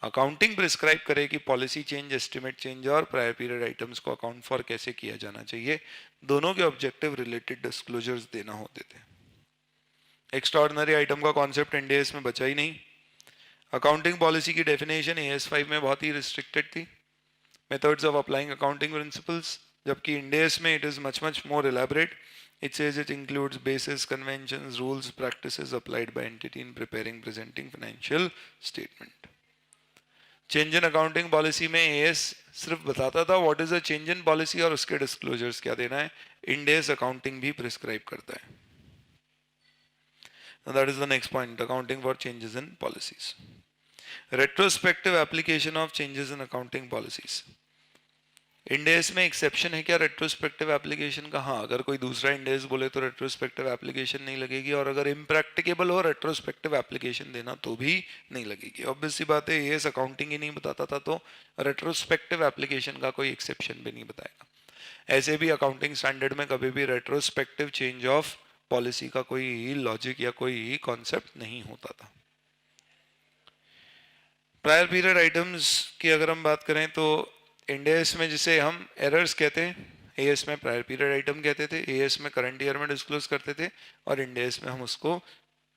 अकाउंटिंग प्रिस्क्राइब करे कि पॉलिसी चेंज, एस्टिमेट चेंज और प्रायर पीरियड आइटम्स को अकाउंट फॉर कैसे किया जाना चाहिए। दोनों के ऑब्जेक्टिव रिलेटेड डिस्क्लोजर्स देना होते थे। एक्स्ट्रॉर्डिनरी आइटम का कॉन्सेप्ट एनडीएस में बचा ही नहीं। अकाउंटिंग पॉलिसी की डेफिनेशन एएस 5 में बहुत ही रिस्ट्रिक्टेड थी, methods of applying accounting principles, जबकि इंडेस में it is much much more elaborate. It says it includes basis, conventions, rules, practices applied by entity in preparing, presenting financial statement. Change in accounting policy में as सिर्फ बताता था what is a change in policy और उसके disclosures क्या देना है। Ind AS accounting भी प्रिस्क्राइब करता है। Now that is the next point, accounting for changes in policies. Retrospective application of changes in accounting policies. इंडेस में एक्सेप्शन है क्या रेट्रोस्पेक्टिव एप्लीकेशन का? हाँ, अगर कोई दूसरा इंडेस बोले तो रेट्रोस्पेक्टिव एप्लीकेशन नहीं लगेगी, और अगर इम्प्रैक्टिकेबल हो रेट्रोस्पेक्टिव एप्लीकेशन देना तो भी नहीं लगेगी। ऑब्वियस सी बात है, ये अकाउंटिंग ही नहीं बताता था तो रेट्रोस्पेक्टिव एप्लीकेशन का कोई एक्सेप्शन भी नहीं बताएगा। ऐसे भी अकाउंटिंग स्टैंडर्ड में कभी भी रेट्रोस्पेक्टिव चेंज ऑफ पॉलिसी का कोई लॉजिक या कोई कॉन्सेप्ट नहीं होता था। प्रायर पीरियड आइटम्स की अगर हम बात करें तो इंडेस में जिसे हम एरर्स कहते हैं, एएस में प्रायर पीरियड आइटम कहते थे, एएस में करंट ईयर में डिस्क्लोज करते थे, और इंडेस में हम उसको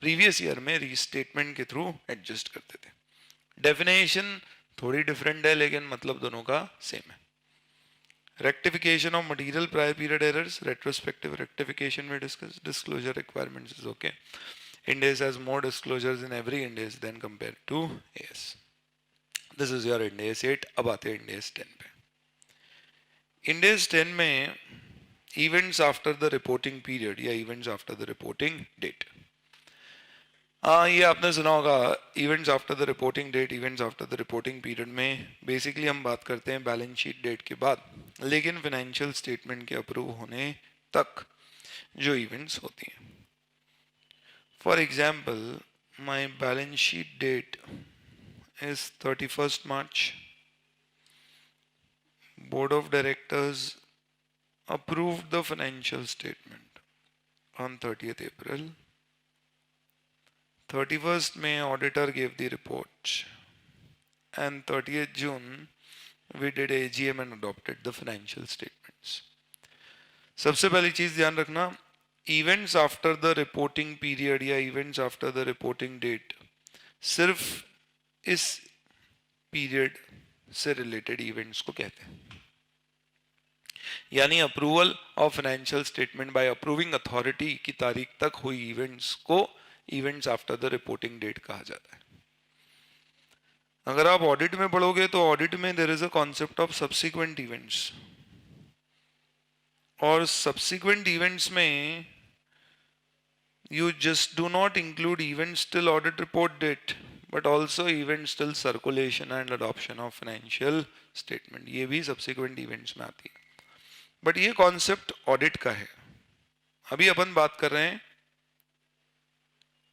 प्रीवियस ईयर में रीस्टेटमेंट के थ्रू एडजस्ट करते थे। डेफिनेशन थोड़ी डिफरेंट है लेकिन मतलब दोनों का सेम है. Rectification of material prior period errors, retrospective rectification में discuss. Disclosure requirements is okay. Ind AS has more disclosures in every Ind AS than compared to AS. This is your Ind AS 8. अब आते हैं Ind AS 10 पे. Ind AS 10 में events after the reporting period या events after the reporting date. ये आपने सुना होगा events after the reporting date, events after the reporting period में basically हम बात करते हैं बैलेंस शीट डेट के बाद, लेकिन फाइनेंशियल स्टेटमेंट के अप्रूव होने तक जो इवेंट्स होती हैं. For example, my balance sheet date is 31st March. Board of Directors approved the financial statement on 30th April. 31st May, auditor gave the report. And 30th June, we did AGM and adopted the financial statements. सबसे पहली चीज ध्यान रखना, events after the reporting period या events after the reporting date सिर्फ इस period से related events को कहते हैं. यानी approval of financial statement by approving authority की तारीख तक हुई इवेंट्स को events after the reporting date कहा जाता है. अगर आप ऑडिट में पढ़ोगे तो ऑडिट में there is a concept of subsequent events, और सब्सिक्वेंट इवेंट्स में you just do not include events till audit report date but also events till circulation and adoption of financial statement. ये भी subsequent events में आती है. But ये concept audit का है. अभी अपन बात कर रहे हैं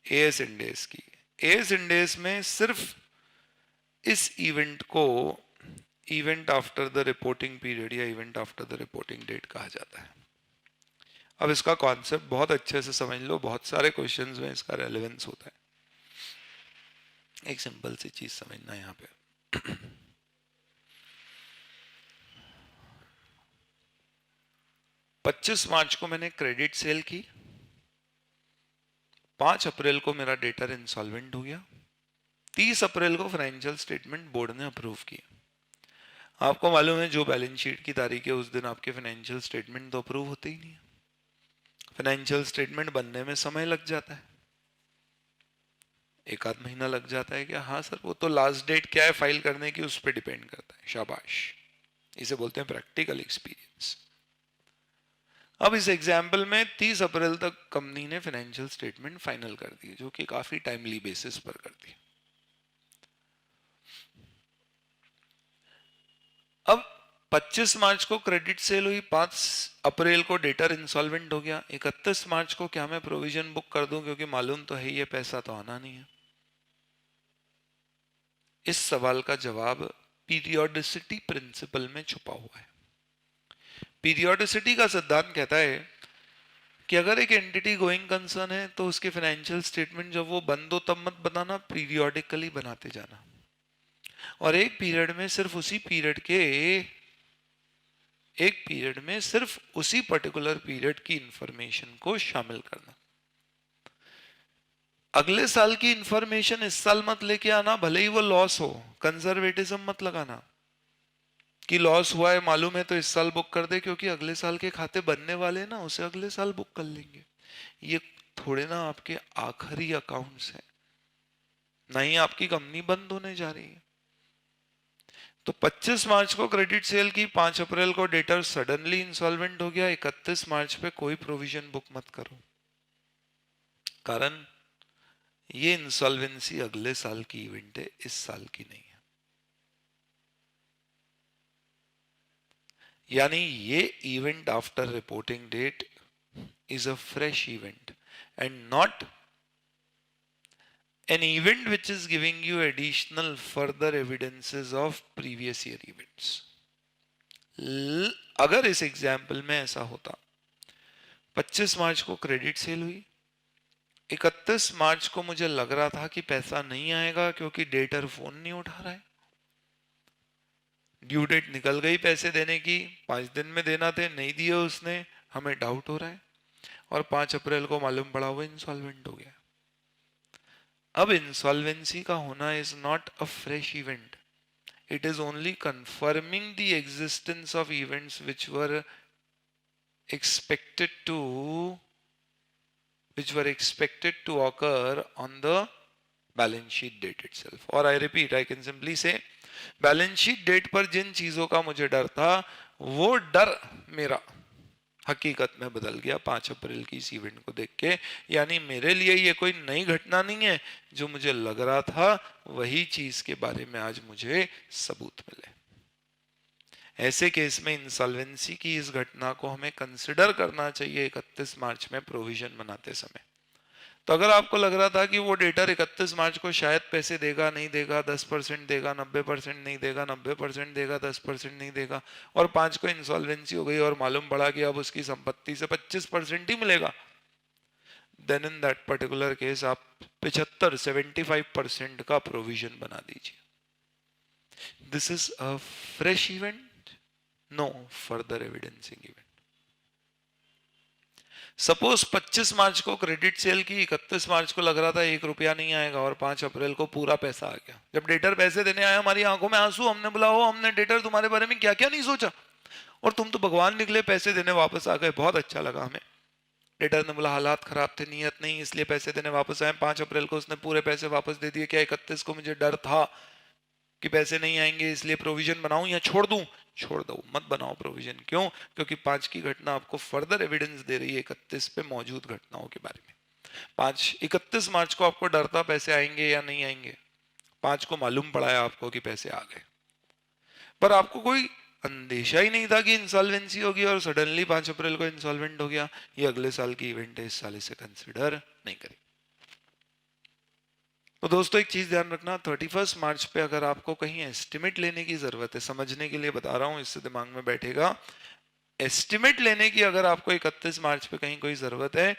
एएस इंड एस की. एएस इंड एस में सिर्फ इस इवेंट को event after the reporting period या event after the reporting date कहा जाता है. अब इसका कॉन्सेप्ट बहुत अच्छे से समझ लो, बहुत सारे क्वेश्चंस में इसका रेलेवेंस होता है. एक सिंपल सी चीज समझना यहाँ पे. 25 मार्च को मैंने क्रेडिट सेल की, 5 अप्रैल को मेरा डेटर इंसॉल्वेंट हो गया, 30 अप्रैल को फाइनेंशियल स्टेटमेंट बोर्ड ने अप्रूव किया. आपको मालूम है जो बैलेंस शीट की तारीख है उस दिन आपके फाइनेंशियल स्टेटमेंट तो अप्रूव होते ही नहीं है. फाइनेंशियल स्टेटमेंट बनने में समय लग जाता है, 1 आध महीना लग जाता है क्या? हाँ सर, वो तो लास्ट डेट क्या है फाइल करने की उस पर डिपेंड करता है. शाबाश, इसे बोलते हैं प्रैक्टिकल एक्सपीरियंस. अब इस एग्जाम्पल में 30 अप्रैल तक कंपनी ने फाइनेंशियल स्टेटमेंट फाइनल कर दी, जो कि काफी टाइमली बेसिस पर कर दी. अब 25 मार्च को क्रेडिट सेल हुई, 5 अप्रैल को डेटर इंसॉल्वेंट हो गया, 31 मार्च को क्या मैं प्रोविजन बुक कर दूं क्योंकि मालूम तो है ये पैसा तो आना नहीं है? इस सवाल का जवाब पीरियोडिसिटी प्रिंसिपल में छुपा हुआ है. पीरियोडिसिटी का सिद्धांत कहता है कि अगर एक एंटिटी गोइंग कंसर्न है तो उसके फाइनेंशियल स्टेटमेंट जब वो बंद हो तब मत बनाना, पीरियोडिकली बनाते जाना, और एक पीरियड में सिर्फ उसी पर्टिकुलर पीरियड की इंफॉर्मेशन को शामिल करना. अगले साल की इंफॉर्मेशन इस साल मत लेके आना, भले ही वो लॉस हो. कंजर्वेटिज्म मत लगाना कि लॉस हुआ है मालूम है तो इस साल बुक कर दे, क्योंकि अगले साल के खाते बनने वाले ना, उसे अगले साल बुक कर लेंगे. ये थोड़े ना आपके आखिरी अकाउंट्स है, ना ही आपकी कंपनी बंद होने जा रही है. तो 25 मार्च को क्रेडिट सेल की, 5 अप्रैल को डेटर सडनली इंसॉल्वेंट हो गया, 31 मार्च पे कोई प्रोविजन बुक मत करो, कारण ये इंसॉल्वेंसी अगले साल की इवेंट है, इस साल की नहीं है. यानी ये event after reporting date is a fresh event and not an event which is giving you additional further evidences of previous year events. अगर इस एग्जाम्पल में ऐसा होता, 25 मार्च को क्रेडिट सेल हुई, 31 मार्च को मुझे लग रहा था कि पैसा नहीं आएगा क्योंकि डेटर फोन नहीं उठा रहा है, ड्यू डेट निकल गई पैसे देने की, 5 दिन में देना थे, नहीं दिए उसने, हमें डाउट हो रहा है, और 5 अप्रैल को मालूम पड़ा वो इंसॉल्वेंट हो गया. अब इंसॉल्वेंसी का होना is not a fresh event, it is only confirming the existence of events which were expected to occur on the balance sheet date itself. और I repeat, I can simply say balance sheet date पर जिन चीजों का मुझे डर था वो डर मेरा हकीकत में बदल गया 5 अप्रैल की इस इवेंट को देख के। यानी मेरे लिए ये कोई नई घटना नहीं है, जो मुझे लग रहा था वही चीज के बारे में आज मुझे सबूत मिले। ऐसे केस में इंसॉल्वेंसी की इस घटना को हमें कंसिडर करना चाहिए 31 मार्च में प्रोविजन बनाते समय। तो अगर आपको लग रहा था कि वो डेटर 31 मार्च को शायद पैसे देगा नहीं देगा, 10% देगा, 90% नहीं देगा, 90% देगा, 10% नहीं देगा, और 5 को इंसॉल्वेंसी हो गई और मालूम पड़ा कि अब उसकी संपत्ति से 25% ही मिलेगा, then in that particular case आप 75-75% का प्रोविजन बना दीजिए। This is a fresh event, no further evidencing event. Suppose 25 March को क्रेडिट सेल की, 31 मार्च को लग रहा था 1 रुपया नहीं आएगा और 5 अप्रैल को पूरा पैसा आ गया। जब डेटर पैसे देने आया हमारी आंखों में आंसू, हमने बोला हो हमने डेटर तुम्हारे बारे में क्या क्या नहीं सोचा, और तुम तो भगवान निकले, पैसे देने वापस आ गए, बहुत अच्छा लगा हमें। डेटर ने बोला हालात खराब थे, नियत नहीं, इसलिए पैसे देने वापस आए। 5 अप्रैल को उसने पूरे पैसे वापस दे दिए। क्या 31 को मुझे डर था कि पैसे नहीं आएंगे इसलिए प्रोविजन बनाऊं या छोड़ दूं? छोड़ दो, मत बनाओ प्रोविजन। क्यों? क्योंकि 5 की घटना आपको फर्दर एविडेंस दे रही है 31 पे मौजूद घटनाओं के बारे में। 31 मार्च को आपको डर था पैसे आएंगे या नहीं आएंगे, 5 को मालूम पड़ा है आपको कि पैसे आ गए, पर आपको कोई अंदेशा ही नहीं था कि इंसॉल्वेंसी होगी और सडनली 5 अप्रैल को इंसॉल्वेंट हो गया। ये अगले साल की इवेंट है, इस साल इसे कंसिडर नहीं करें। तो दोस्तों एक चीज ध्यान रखना, 31 मार्च पे अगर आपको कहीं एस्टिमेट लेने की जरूरत है, समझने के लिए बता रहा हूं, इससे दिमाग में बैठेगा, एस्टिमेट लेने की अगर आपको 31 मार्च पे कहीं कोई जरूरत है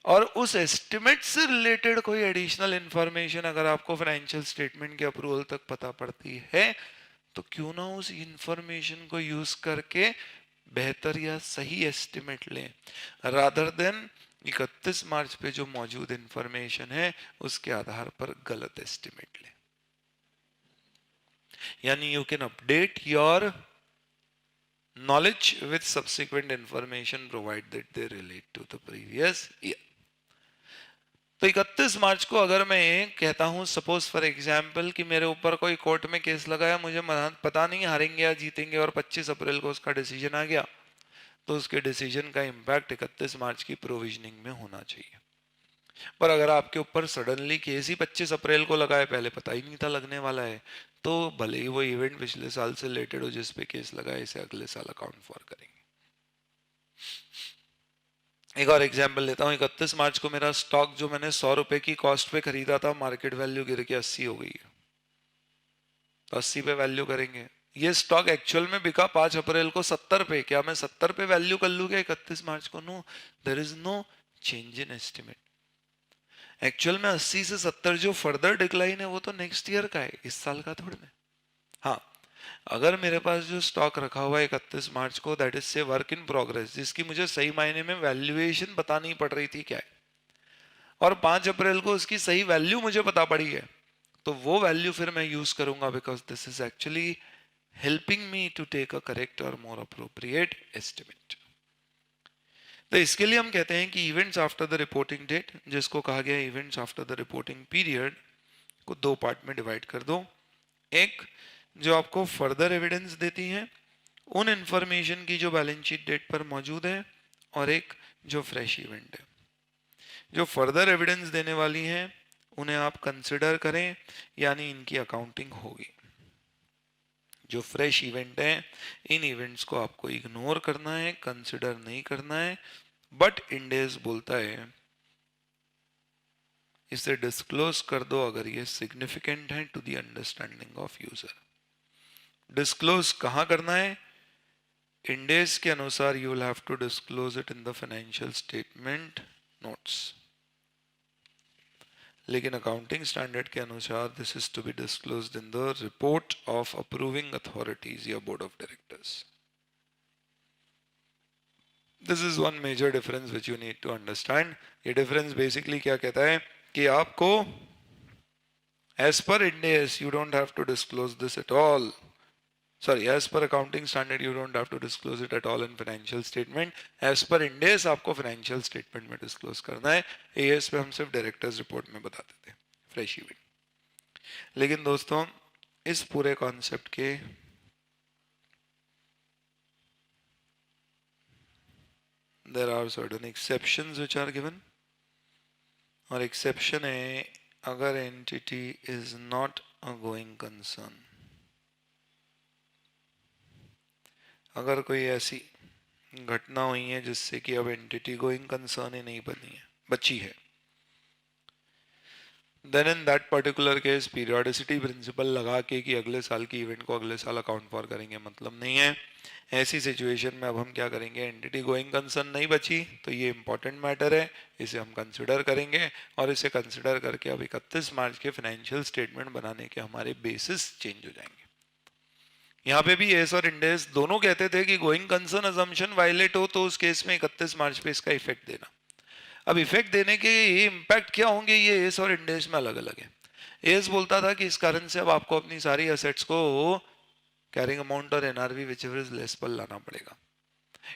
और उस एस्टिमेट से रिलेटेड कोई एडिशनल इंफॉर्मेशन अगर आपको फाइनेंशियल स्टेटमेंट के अप्रूवल तक पता पड़ती है, तो क्यों ना उस इंफॉर्मेशन को यूज करके बेहतर या सही एस्टिमेट लें, रादर देन 31 मार्च पे जो मौजूद इंफॉर्मेशन है उसके आधार पर गलत एस्टिमेट लें। यानी you can update your knowledge with subsequent information provided they relate to the previous year. तो 31 मार्च को अगर मैं कहता हूं सपोज फॉर एग्जांपल कि मेरे ऊपर कोई कोर्ट में केस लगाया, मुझे पता नहीं हारेंगे या जीतेंगे, और 25 अप्रैल को उसका डिसीजन आ गया, तो उसके डिसीजन का इम्पैक्ट 31 मार्च की प्रोविजनिंग में होना चाहिए। पर अगर आपके ऊपर सडनली केस ही 25 अप्रैल को लगा है, पहले पता ही नहीं था लगने वाला है, तो भले ही वो इवेंट पिछले साल से रिलेटेड हो जिस पे केस लगा है, इसे अगले साल अकाउंट फॉर करेंगे। एक और एग्जांपल लेता हूँ, 31 मार्च को मेरा स्टॉक जो मैंने 100 रुपए की कॉस्ट पे खरीदा था, मार्केट वैल्यू गिर के 80 हो गई है, तो 80 पे वैल्यू करेंगे। ये स्टॉक एक्चुअल में बिका 5 अप्रैल को 70 पे, क्या मैं 70 पे वैल्यू कर लूंगा 31 मार्च को? No, there is no change in estimate. Actual में 80 से 70 जो फर्दर डिक्लाइन है वो तो नेक्स्ट ईयर का है, इस साल का थोड़ी ना। हाँ, अगर मेरे पास जो स्टॉक रखा हुआ है 31 मार्च को, दैट इज से वर्क इन प्रोग्रेस, जिसकी मुझे सही मायने में वैल्यूएशन पता नहीं पड़ रही थी क्या है, और 5 अप्रैल को उसकी सही वैल्यू मुझे पता पड़ी है, तो वो वैल्यू फिर मैं यूज करूंगा, because this is actually helping me to take a correct और मोर अप्रोप्रिएट एस्टिमेट। तो इसके लिए हम कहते हैं कि events after the reporting date, जिसको कहा गया events after the reporting period, को 2 पार्ट में डिवाइड कर दो। एक जो आपको फर्दर एविडेंस देती है उन इंफॉर्मेशन की जो बैलेंस शीट डेट पर मौजूद है, और एक जो फ्रेश इवेंट है। जो फर्दर एविडेंस देने वाली हैं उन्हें आप कंसिडर करें, यानी इनकी अकाउंटिंग होगी। जो फ्रेश इवेंट है, इन इवेंट्स को आपको इग्नोर करना है, कंसिडर नहीं करना है, बट इंडेस बोलता है इसे डिस्क्लोज कर दो अगर ये सिग्निफिकेंट है to the understanding of user. Disclose कहां करना है? इंडेस के अनुसार you will have to disclose it in the financial statement notes, लेकिन अकाउंटिंग स्टैंडर्ड के अनुसार this is to be disclosed in the report of approving authorities या board of directors. This is one major difference which you need to understand. ये difference basically क्या कहता है कि आपको As per Ind AS, you don't have to disclose this at all. Sorry, as per accounting standard, you don't have to disclose it at all in financial statement. As per Ind AS, आपको financial statement में disclose करना है. AS पे हम सिर्फ directors report में बताते थे, fresh event. लेकिन दोस्तों इस पूरे concept के there are certain exceptions which are given. और exception है अगर entity is not a going concern. अगर कोई ऐसी घटना हुई है जिससे कि अब एंटिटी गोइंग कंसर्न ही नहीं बनी है, बची है, then in that particular case periodicity principle लगा के कि अगले साल की इवेंट को अगले साल अकाउंट फॉर करेंगे मतलब नहीं है. ऐसी सिचुएशन में अब हम क्या करेंगे, एंटिटी गोइंग कंसर्न नहीं बची तो ये इंपॉर्टेंट मैटर है, इसे हम कंसिडर करेंगे और इसे कंसिडर करके अब 31 मार्च के फाइनेंशियल स्टेटमेंट बनाने के हमारे बेसिस चेंज हो जाएंगे. यहाँ पे भी एस और इंड एस दोनों कहते थे कि गोइंग कंसर्न अजम्पशन वायलेट हो तो उस केस में 31 मार्च पे इसका इफेक्ट देना. अब इफेक्ट देने के ये इम्पैक्ट क्या होंगे, ये एस और इंड एस में अलग अलग है. एस बोलता था कि इस कारण से अब आपको अपनी सारी एसेट्स को कैरिंग अमाउंट और एनआरवी व्हिचएवर इज लेस पर लाना पड़ेगा.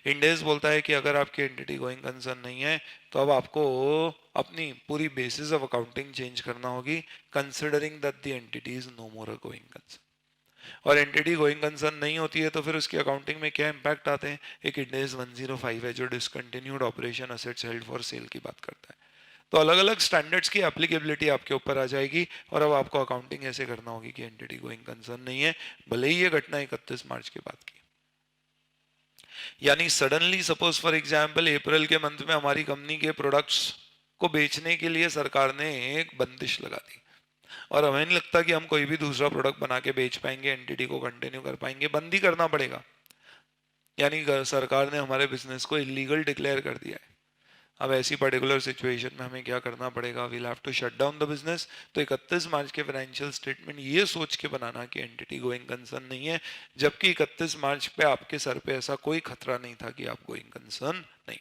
इंड एस बोलता है कि अगर आपकी एंटिटी गोइंग कंसर्न नहीं है तो अब आपको अपनी पूरी बेसिस ऑफ अकाउंटिंग चेंज करना होगी, considering that the entity is no more a going concern. और एंटिटी गोइंग कंसर्न नहीं होती है तो फिर उसकी अकाउंटिंग में क्या इंपैक्ट आते हैं. एक इंड एस 105 है जो discontinued operation assets held for sale की बात करता है. तो अलग अलग स्टैंडर्ड्स की एप्लीकेबिलिटी आपके ऊपर आ जाएगी और अब आपको अकाउंटिंग ऐसे करना होगी कि एंटिटी गोइंग कंसर्न नहीं है भले ही ये घटना 31 मार्च के बाद की. यानी सडनली सपोज फॉर एग्जांपल अप्रैल के मंथ में हमारी कंपनी के प्रोडक्ट्स को बेचने के लिए सरकार ने एक बंदिश लगा दी और हमें नहीं लगता कि हम कोई भी दूसरा प्रोडक्ट बना के बेच पाएंगे, एंटिटी को कंटिन्यू कर पाएंगे, बंद ही करना पड़ेगा. यानी सरकार ने हमारे बिजनेस को इलीगल डिक्लेयर कर दिया है. अब ऐसी पर्टिकुलर सिचुएशन में हमें क्या करना पड़ेगा, we'll have to shut down the business. तो 31 मार्च के फाइनेंशियल स्टेटमेंट ये सोच के बनाना कि एंटिटी गोइंग कंसर्न नहीं है, जबकि 31 मार्च पे आपके सर पे ऐसा कोई खतरा नहीं था कि आप गोइंग कंसर्न नहीं.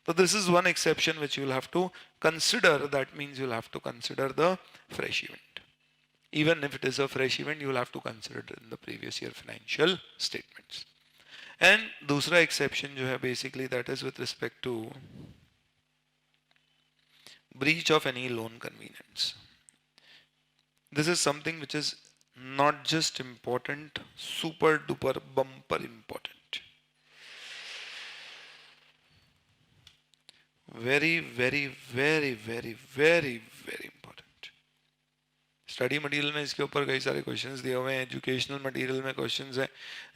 So this is one exception which you will have to consider. That means you will have to consider the fresh event. Even if it is a fresh event, you will have to consider it in the previous year financial statements. And दूसरा exception जो है basically that is with respect to breach of any loan convenience. This is something which is not just important, super duper bumper important. Very, very, very, very, very, very important. Study material में इसके ऊपर कई सारे questions दिए हुए हैं, educational material में questions हैं,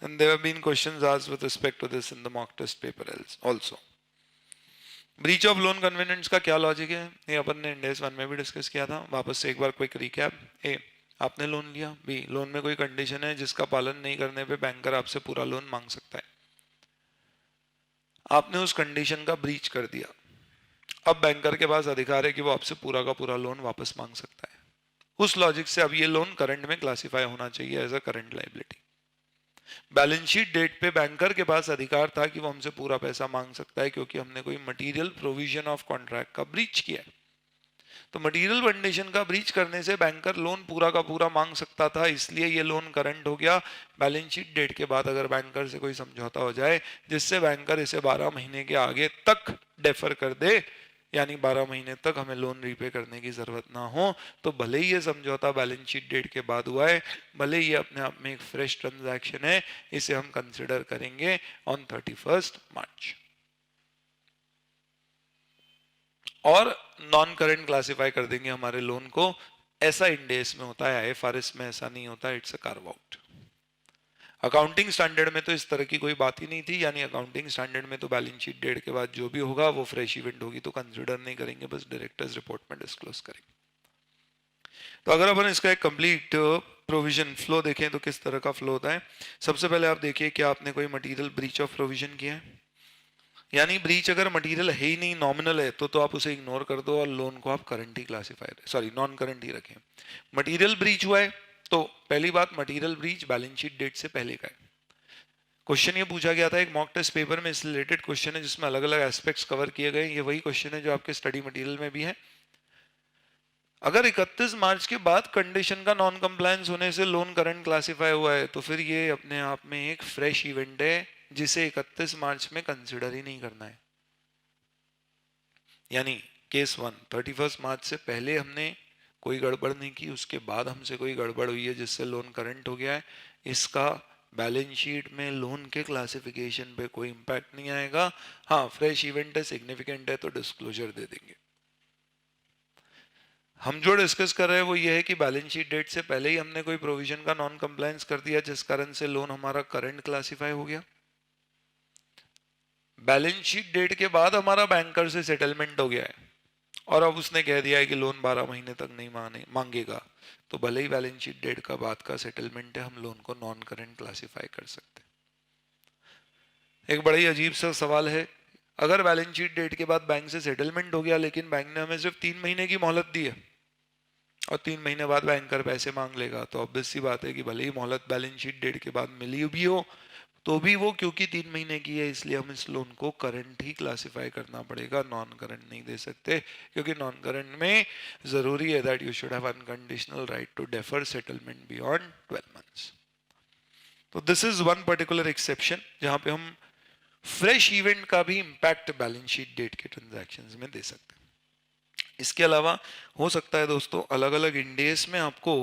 and there have been questions asked with respect to this in the mock test paper also. Breach of loan covenants का क्या लॉजिक है, ये अपन ने इंड एस 1 में भी डिस्कस किया था. वापस से एक बार क्विक रिकैप. ए, आपने लोन लिया. बी, लोन में कोई कंडीशन है जिसका पालन नहीं करने पे बैंकर आपसे पूरा लोन मांग सकता है. आपने उस कंडीशन का ब्रीच कर दिया. अब बैंकर के पास अधिकार है कि वो आपसे पूरा का पूरा लोन वापस मांग सकता है. उस लॉजिक से अब ये लोन करंट में क्लासिफाई होना चाहिए as a current liability. Balance sheet date पे बैंकर के पास अधिकार था कि वो हमसे पूरा पैसा मांग सकता है क्योंकि हमने कोई मटेरियल प्रोविजन ऑफ कॉन्ट्रैक्ट का ब्रीच किया है. तो मटेरियल कंडीशन का ब्रीच करने से बैंकर लोन पूरा का पूरा मांग सकता था, इसलिए ये लोन करंट हो गया. बैलेंस शीट डेट के बाद अगर बैंकर से कोई समझौता हो जाए जिससे बैंकर इसे 12 महीने के आगे तक डेफर कर दे, यानी 12 महीने तक हमें लोन रीपे करने की जरूरत ना हो, तो भले ही ये समझौता बैलेंस शीट डेट के बाद हुआ है, भले ही ये अपने आप में एक फ्रेश ट्रांजैक्शन है, इसे हम कंसिडर करेंगे ऑन 31 मार्च. और नॉन करंट क्लासिफाई कर देंगे हमारे लोन को. ऐसा इंड एस में होता है, आईएफआरएस में ऐसा नहीं होता. It's a carve out. Accounting standard में तो इस तरह की कोई बात ही नहीं थी. यानी अकाउंटिंग स्टैंडर्ड में तो बैलेंस शीट डेट के बाद जो भी होगा वो फ्रेश इवेंट होगी, तो कंसिडर नहीं करेंगे, बस डायरेक्टर्स रिपोर्ट में डिस्क्लोज करेंगे. तो अगर अपन इसका एक कंप्लीट प्रोविजन फ्लो देखें तो किस तरह का फ्लो होता है. सबसे पहले आप देखिए कि आपने कोई मटेरियल ब्रीच ऑफ प्रोविजन किया है. यानी ब्रीच अगर मटेरियल है ही नहीं, नॉमिनल है, तो आप उसे इग्नोर कर दो और लोन को आप करंट ही क्लासिफाई नॉन करंट ही रखें. मटेरियल ब्रीच हुआ है तो पहली बात, material breach balance sheet date से पहले का है. क्वेश्चन ये पूछा गया था एक मॉक टेस्ट पेपर में, इस रिलेटेड क्वेश्चन है जिसमें अलग अलग एस्पेक्ट्स कवर किए गए. ये वही क्वेश्चन है जो आपके स्टडी मटेरियल में भी है. अगर 31 मार्च के बाद कंडीशन का नॉन कंप्लायंस होने से लोन करंट क्लासिफाई हुआ है तो फिर ये अपने आप में एक फ्रेश इवेंट है जिसे 31 मार्च में कंसिडर ही नहीं करना है। यानी केस 1 31 मार्च से पहले हमने कोई गड़बड़ नहीं की, उसके बाद हमसे कोई गड़बड़ हुई है जिससे लोन करंट हो गया है, इसका बैलेंस शीट में लोन के क्लासिफिकेशन पे कोई इम्पैक्ट नहीं आएगा। हाँ, फ्रेश इवेंट है, सिग्निफिकेंट है तो डिस्क्लोजर दे देंगे। हम जो डिस्कस कर रहे हैं वो ये है कि बैलेंस शीट डेट से पहले ही हमने कोई प्रोविजन का नॉन कंप्लायंस कर दिया जिस कारण से लोन हमारा करंट क्लासिफाई हो गया। बैलेंस शीट डेट के बाद हमारा बैंकर से सेटलमेंट हो गया है और अब उसने कह दिया है कि लोन 12 महीने तक नहीं मांगेगा, तो भले ही बैलेंस शीट डेट का बाद का सेटलमेंट है, हम लोन को नॉन करंट क्लासिफाई कर सकते हैं। एक बड़ा ही अजीब सा सवाल है, अगर बैलेंस शीट डेट के बाद बैंक से सेटलमेंट हो गया लेकिन बैंक ने हमें सिर्फ 3 महीने की मोहलत दी है और 3 महीने बाद बैंकर पैसे मांग लेगा, तो ऑब्वियस सी बात है कि भले ही मोहलत बैलेंस शीट डेट के बाद मिली भी हो तो भी वो क्योंकि 3 महीने की है इसलिए हम इस लोन को करंट ही क्लासिफाई करना पड़ेगा, नॉन करंट नहीं दे सकते, क्योंकि नॉन करंट में जरूरी है that you should have unconditional right to defer settlement beyond 12 months. तो this is one particular exception जहां पे हम फ्रेश इवेंट का भी इंपैक्ट बैलेंस शीट डेट के ट्रांजैक्शंस में दे सकते हैं। इसके अलावा हो सकता है दोस्तों अलग अलग इंडेस में आपको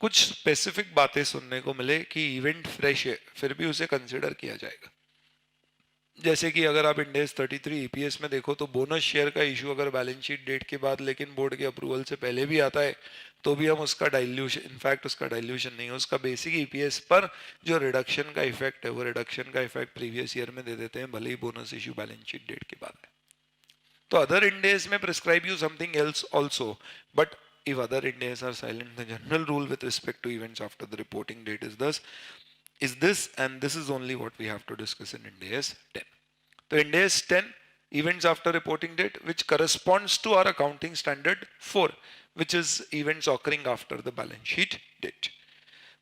कुछ स्पेसिफिक बातें सुनने को मिले कि इवेंट फ्रेश है फिर भी उसे कंसिडर किया जाएगा। जैसे कि अगर आप इंडेस 33 ईपीएस में देखो तो बोनस शेयर का इशू अगर बैलेंस शीट डेट के बाद लेकिन बोर्ड के अप्रूवल से पहले भी आता है तो भी हम उसका डाइल्यूशन, इनफैक्ट उसका डाइल्यूशन नहीं है, उसका बेसिक ईपीएस पर जो रिडक्शन का इफेक्ट है वो रिडक्शन का इफेक्ट प्रीवियस ईयर में दे देते हैं भले ही bonus issue balance sheet date के बाद है। तो अदर इंडेस में prescribe you something else also, but if other Indians are silent, the general rule with respect to events after the reporting date is this, and this is only what we have to discuss in Ind AS 10. So Ind AS 10 events after reporting date which corresponds to our accounting standard 4, which is events occurring after the balance sheet date.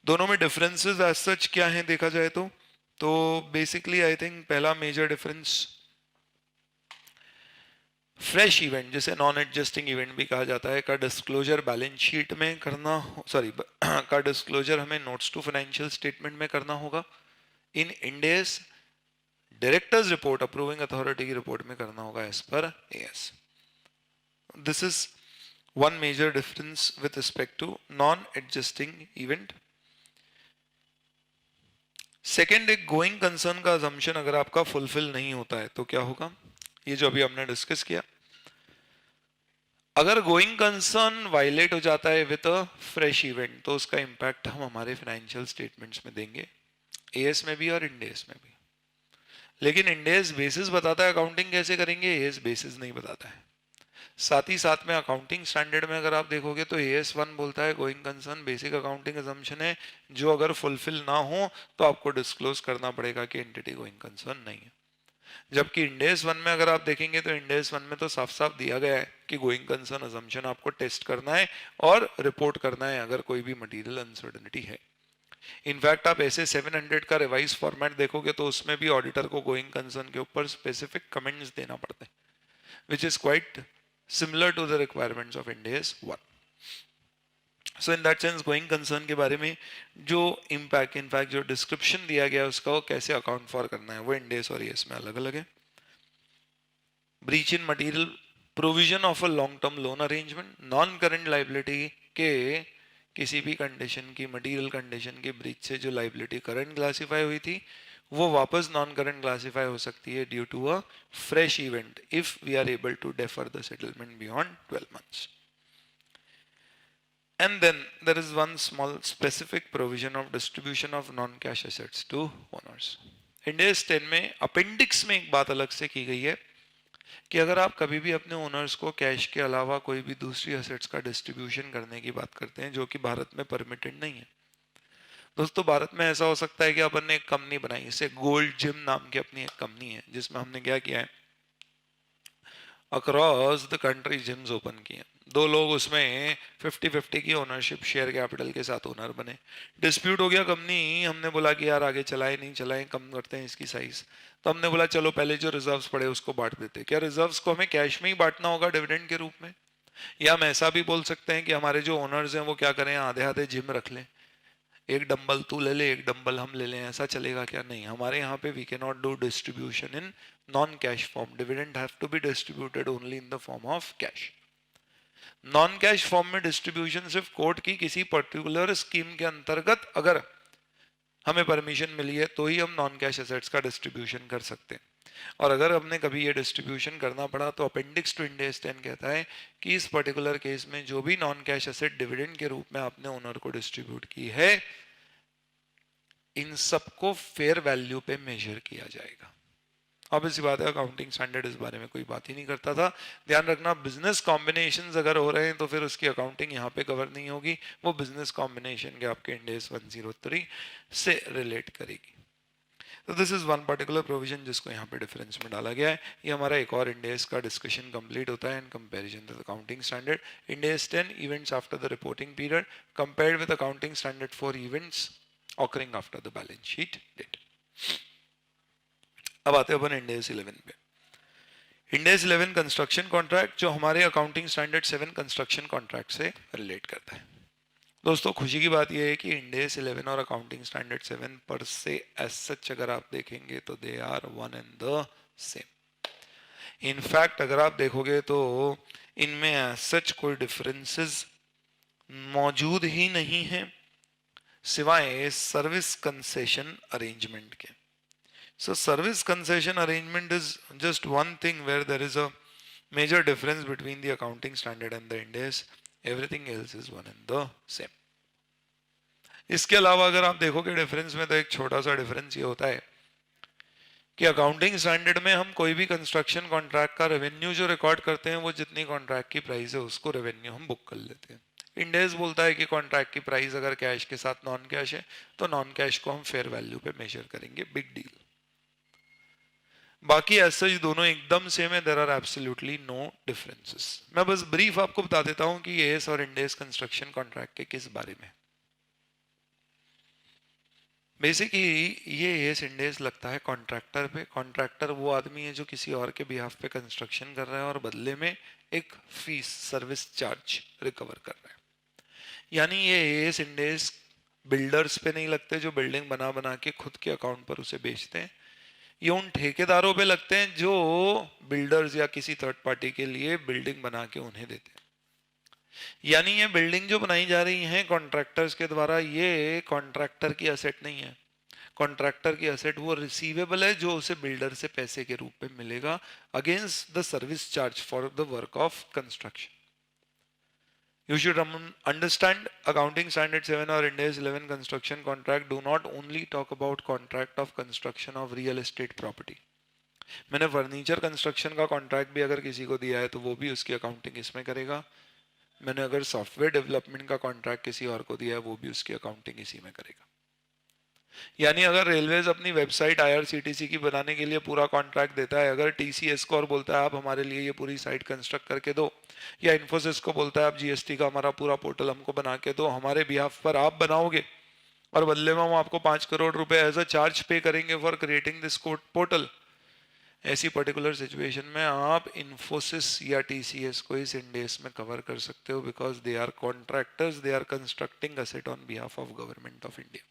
दोनों में differences as such क्या हैं देखा जाए तो basically I think पहला major difference fresh event जिसे non adjusting event भी कहा जाता है का डिस्क्लोजर बैलेंस शीट में करना, सॉरी का डिस्क्लोजर हमें नोट्स टू फाइनेंशियल स्टेटमेंट में करना होगा। In Ind AS directors report approving authority की रिपोर्ट में करना होगा as per AS. This is one major difference with respect to non adjusting event. Second, एक गोइंग कंसर्न का अजम्पशन अगर आपका फुलफिल नहीं होता है तो क्या होगा, ये जो अभी हमने डिस्कस किया। अगर गोइंग कंसर्न वायलेट हो जाता है विद अ फ्रेश इवेंट तो उसका इंपैक्ट हम हमारे फाइनेंशियल स्टेटमेंट्स में देंगे, एएस में भी और इंड एस में भी। लेकिन इंड एस बेसिस बताता है अकाउंटिंग कैसे करेंगे, एएस बेसिस नहीं बताता है। साथ ही साथ में अकाउंटिंग स्टैंडर्ड में अगर आप देखोगे तो एएस 1 बोलता है going concern basic accounting assumption है जो अगर फुलफिल ना हो तो आपको डिस्क्लोज करना पड़ेगा कि एंटिटी गोइंग कंसर्न नहीं है। जबकि इंड एस 1 में अगर आप देखेंगे तो इंड एस 1 में तो साफ साफ दिया गया है कि गोइंग कंसर्न अजम्पशन आपको टेस्ट करना है और रिपोर्ट करना है अगर कोई भी मटेरियल अनसर्टेनिटी है। इनफैक्ट आप ऐसे 700 का रिवाइज फॉर्मेट देखोगे तो उसमें भी ऑडिटर को गोइंग कंसर्न के ऊपर स्पेसिफिक कमेंट्स देना पड़ता है, which is quite similar to the requirements of Ind AS 1. So in that sense going concern के बारे में जो इनफैक्ट जो डिस्क्रिप्शन दिया गया है उसका वो कैसे अकाउंट फॉर करना है वो इंड एस और एएस में अलग अलग है। Breach in material provision of a long term loan arrangement, non current liability के किसी भी कंडीशन की मटेरियल कंडीशन के ब्रीच से जो लाइबिलिटी करंट क्लासिफाई हुई थी वो वापस नॉन करंट क्लासिफाई हो सकती है due to a fresh event if we are able to defer the settlement beyond 12 months. And then there is one small specific provision of distribution of non-cash assets to owners. Ind AS 10 में appendix में एक बात अलग से की गई है कि अगर आप कभी भी अपने ओनर्स को कैश के अलावा कोई भी दूसरी असेट्स का डिस्ट्रीब्यूशन करने की बात करते हैं जो कि भारत में परमिटेड नहीं है। दोस्तों भारत में ऐसा हो सकता है कि अपन ने एक कंपनी बनाई, इसे गोल्ड जिम नाम की अपनी एक कंपनी है जिसमें हमने क्या किया है, across the country gyms open किए हैं। दो लोग उसमें 50-50 की ओनरशिप शेयर कैपिटल के साथ ओनर बने, डिस्प्यूट हो गया कंपनी, हमने बोला कि यार आगे चलाए नहीं चलाए, कम करते हैं इसकी साइज। तो हमने बोला चलो पहले जो रिजर्व्स पड़े उसको बांट देते। क्या रिजर्व्स को हमें कैश में ही बांटना होगा डिविडेंड के रूप में? या हम ऐसा भी बोल सकते हैं कि हमारे जो ओनर्स हैं वो क्या करें, आधे आधे जिम रख लें, एक डंबल तू ले ले एक डंबल हम ले लें, ऐसा चलेगा क्या? नहीं, हमारे यहाँ पे we can not do distribution in non cash form. Dividend have to be distributed only in the form of cash. Non cash form में डिस्ट्रीब्यूशन सिर्फ कोर्ट की किसी पर्टिकुलर स्कीम के अंतर्गत अगर हमें परमिशन मिली है तो ही हम नॉन कैश एसेट्स का डिस्ट्रीब्यूशन कर सकते हैं। और अगर हमने कभी ये डिस्ट्रीब्यूशन करना पड़ा तो अपेंडिक्स टू इंड AS 10 कहता है कि इस पर्टिकुलर केस में जो भी नॉन कैश एसेट डिविडेंड के रूप में आपने ओनर को डिस्ट्रीब्यूट की है, इन सबको फेयर वैल्यू पे मेजर किया जाएगा। अब इसी बात है, अकाउंटिंग स्टैंडर्ड इस बारे में कोई बात ही नहीं करता था। ध्यान रखना, बिजनेस कॉम्बिनेशंस अगर हो रहे हैं तो फिर उसकी अकाउंटिंग यहाँ पे कवर नहीं होगी, वो बिजनेस कॉम्बिनेशन के आपके इंड AS 103 से रिलेट करेगी। तो this is one particular provision जिसको यहाँ पे डिफरेंस में डाला गया है। ये हमारा एक और इंड AS का डिस्कशन कंप्लीट होता है in comparison with accounting standard. Ind AS 10 events after the reporting period compared with accounting standard for events occurring after the balance sheet date. अब आते हैं अपन इंड AS 11 पे। इंड AS 11 कंस्ट्रक्शन कॉन्ट्रैक्ट जो हमारे accounting standard 7 construction contract से relate करता है। दोस्तों खुशी की बात यह है कि इंड AS 11 और अकाउंटिंग स्टैंडर्ड 7 पर से एज सच अगर आप देखेंगे तो they are one and the same. In fact अगर आप देखोगे तो इनमें एज सच कोई डिफरेंसेस मौजूद ही नहीं है सिवाय सर्विस कंसेशन अरेंजमेंट के। So service concession arrangement is just one thing where there is a major difference between the accounting standard and the Ind AS. Everything else is one and the same. इसके अलावा अगर आप देखोगे difference में तो एक छोटा सा डिफरेंस ये होता है कि अकाउंटिंग स्टैंडर्ड में हम कोई भी कंस्ट्रक्शन कॉन्ट्रैक्ट का रेवेन्यू जो रिकॉर्ड करते हैं वो जितनी कॉन्ट्रैक्ट की प्राइस है उसको रेवेन्यू हम बुक कर लेते हैं। इंड AS बोलता है कि कॉन्ट्रैक्ट की प्राइस अगर कैश के साथ नॉन कैश है तो नॉन कैश को हम फेयर वैल्यू पे मेजर करेंगे, बिग डील। बाकी ऐसा ही दोनों एकदम सेम है, there are absolutely no differences. मैं बस ब्रीफ आपको बता देता हूं कि AS और इंड AS कंस्ट्रक्शन कॉन्ट्रैक्ट के किस बारे में। बेसिकली ये AS इंड AS लगता है कॉन्ट्रैक्टर पे। कॉन्ट्रैक्टर वो आदमी है जो किसी और के बिहाफ पे कंस्ट्रक्शन कर रहा है और बदले में एक फीस सर्विस चार्ज रिकवर कर रहा है। यानी ये AS इंड AS बिल्डर्स पे नहीं लगते जो बिल्डिंग बना बना के खुद के अकाउंट पर उसे बेचते हैं, ये उन ठेकेदारों पे लगते हैं जो बिल्डर्स या किसी थर्ड पार्टी के लिए बिल्डिंग बना के उन्हें देते हैं। यानी ये बिल्डिंग जो बनाई जा रही है कॉन्ट्रैक्टर्स के द्वारा, ये कॉन्ट्रैक्टर की एसेट नहीं है। कॉन्ट्रैक्टर की एसेट वो रिसीवेबल है जो उसे बिल्डर से पैसे के रूप में मिलेगा against the service charge for the work of construction. You should understand accounting standard 7 or Ind AS 11 construction contract do not only talk about contract of construction of real estate property. मैंने furniture construction का contract भी अगर किसी को दिया है तो वो भी उसकी अकाउंटिंग इसमें करेगा। मैंने अगर सॉफ्टवेयर डेवलपमेंट का कॉन्ट्रैक्ट किसी और को दिया है वो भी उसकी अकाउंटिंग इसी में करेगा। यानी अगर रेलवेज अपनी वेबसाइट IRCTC की बनाने के लिए पूरा कॉन्ट्रैक्ट देता है, अगर TCS को और बोलता है आप हमारे लिए ये पूरी साइट कंस्ट्रक्ट करके दो, या इन्फोसिस को बोलता है आप GST का हमारा पूरा पोर्टल हमको बना के दो, हमारे बिहाफ पर आप बनाओगे और बदले में हम आपको 5 करोड़ रुपए एज अ चार्ज पे करेंगे फॉर क्रिएटिंग दिस पोर्टल, ऐसी पर्टिकुलर सिचुएशन में आप इन्फोसिस या TCS को इस इंड AS में कवर कर सकते हो, because they are contractors, they are constructing asset on behalf of government of India.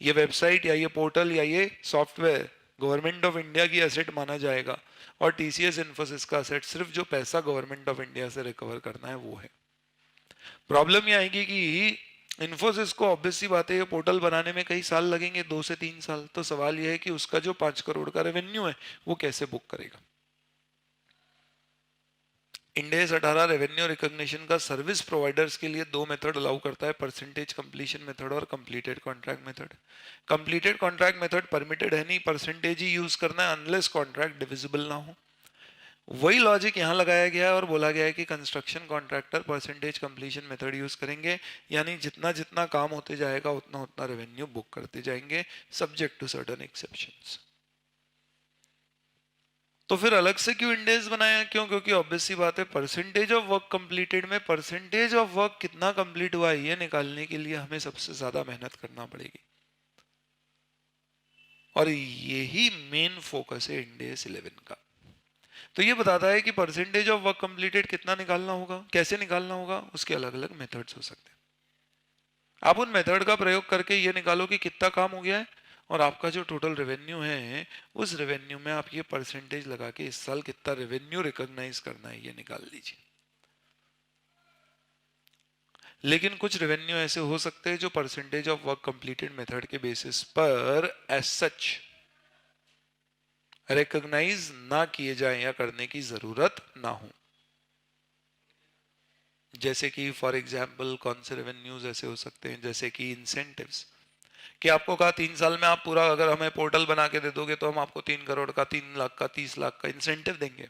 ये वेबसाइट या ये पोर्टल या ये सॉफ्टवेयर गवर्नमेंट ऑफ इंडिया की एसेट माना जाएगा और TCS इन्फोसिस का एसेट सिर्फ जो पैसा गवर्नमेंट ऑफ इंडिया से रिकवर करना है वो है। प्रॉब्लम ये आएगी कि इन्फोसिस को ऑब्वियस सी बात है ये पोर्टल बनाने में कई साल लगेंगे, 2 से 3 साल। तो सवाल ये है कि उसका जो 5 करोड़ का रेवेन्यू है वो कैसे बुक करेगा। इंड AS 18 रेवेन्यू रिकॉग्निशन का सर्विस प्रोवाइडर्स के लिए 2 मेथड अलाउ करता है, परसेंटेज कंप्लीशन मेथड और completed contract method. Completed contract method permitted है नहीं, परसेंटेज ही यूज करना है अनलेस कॉन्ट्रैक्ट डिविजिबल ना हो। वही लॉजिक यहाँ लगाया गया है और बोला गया है कि construction contractor percentage completion method use करेंगे, यानी जितना जितना काम होते जाएगा उतना उतना रेवेन्यू बुक करते जाएंगे, सब्जेक्ट टू सर्टेन एक्सेप्शंस। तो फिर अलग से क्यों इंडेक्स बनाया? क्यों? क्योंकि ऑब्वियस सी बात है, परसेंटेज ऑफ वर्क कंप्लीटेड में परसेंटेज ऑफ वर्क कितना कंप्लीट हुआ है ये निकालने के लिए हमें सबसे ज्यादा मेहनत करना पड़ेगी, और यही मेन फोकस है इंडेक्स 11 का। तो ये बताता है कि परसेंटेज ऑफ वर्क कंप्लीटेड कितना निकालना होगा, कैसे निकालना होगा, उसके अलग अलग मेथड्स हो सकते हैं। आप उन मेथड का प्रयोग करके ये निकालो कि कितना काम हो गया है, और आपका जो टोटल रेवेन्यू है उस रेवेन्यू में आप ये परसेंटेज लगा के इस साल कितना रेवेन्यू रिकॉग्नाइज करना है ये निकाल लीजिए। लेकिन कुछ रेवेन्यू ऐसे हो सकते हैं जो percentage of work completed method के बेसिस पर एज सच रिकॉग्नाइज ना किए जाए या करने की जरूरत ना हो। जैसे कि फॉर एग्जाम्पल कौन से रेवेन्यूज ऐसे हो सकते हैं, जैसे कि इंसेंटिव्स, कि आपको कहा 3 साल में आप पूरा अगर हमें पोर्टल बना के दे दोगे तो हम आपको 3 करोड़ का, 3 लाख का, 30 लाख का इंसेंटिव देंगे।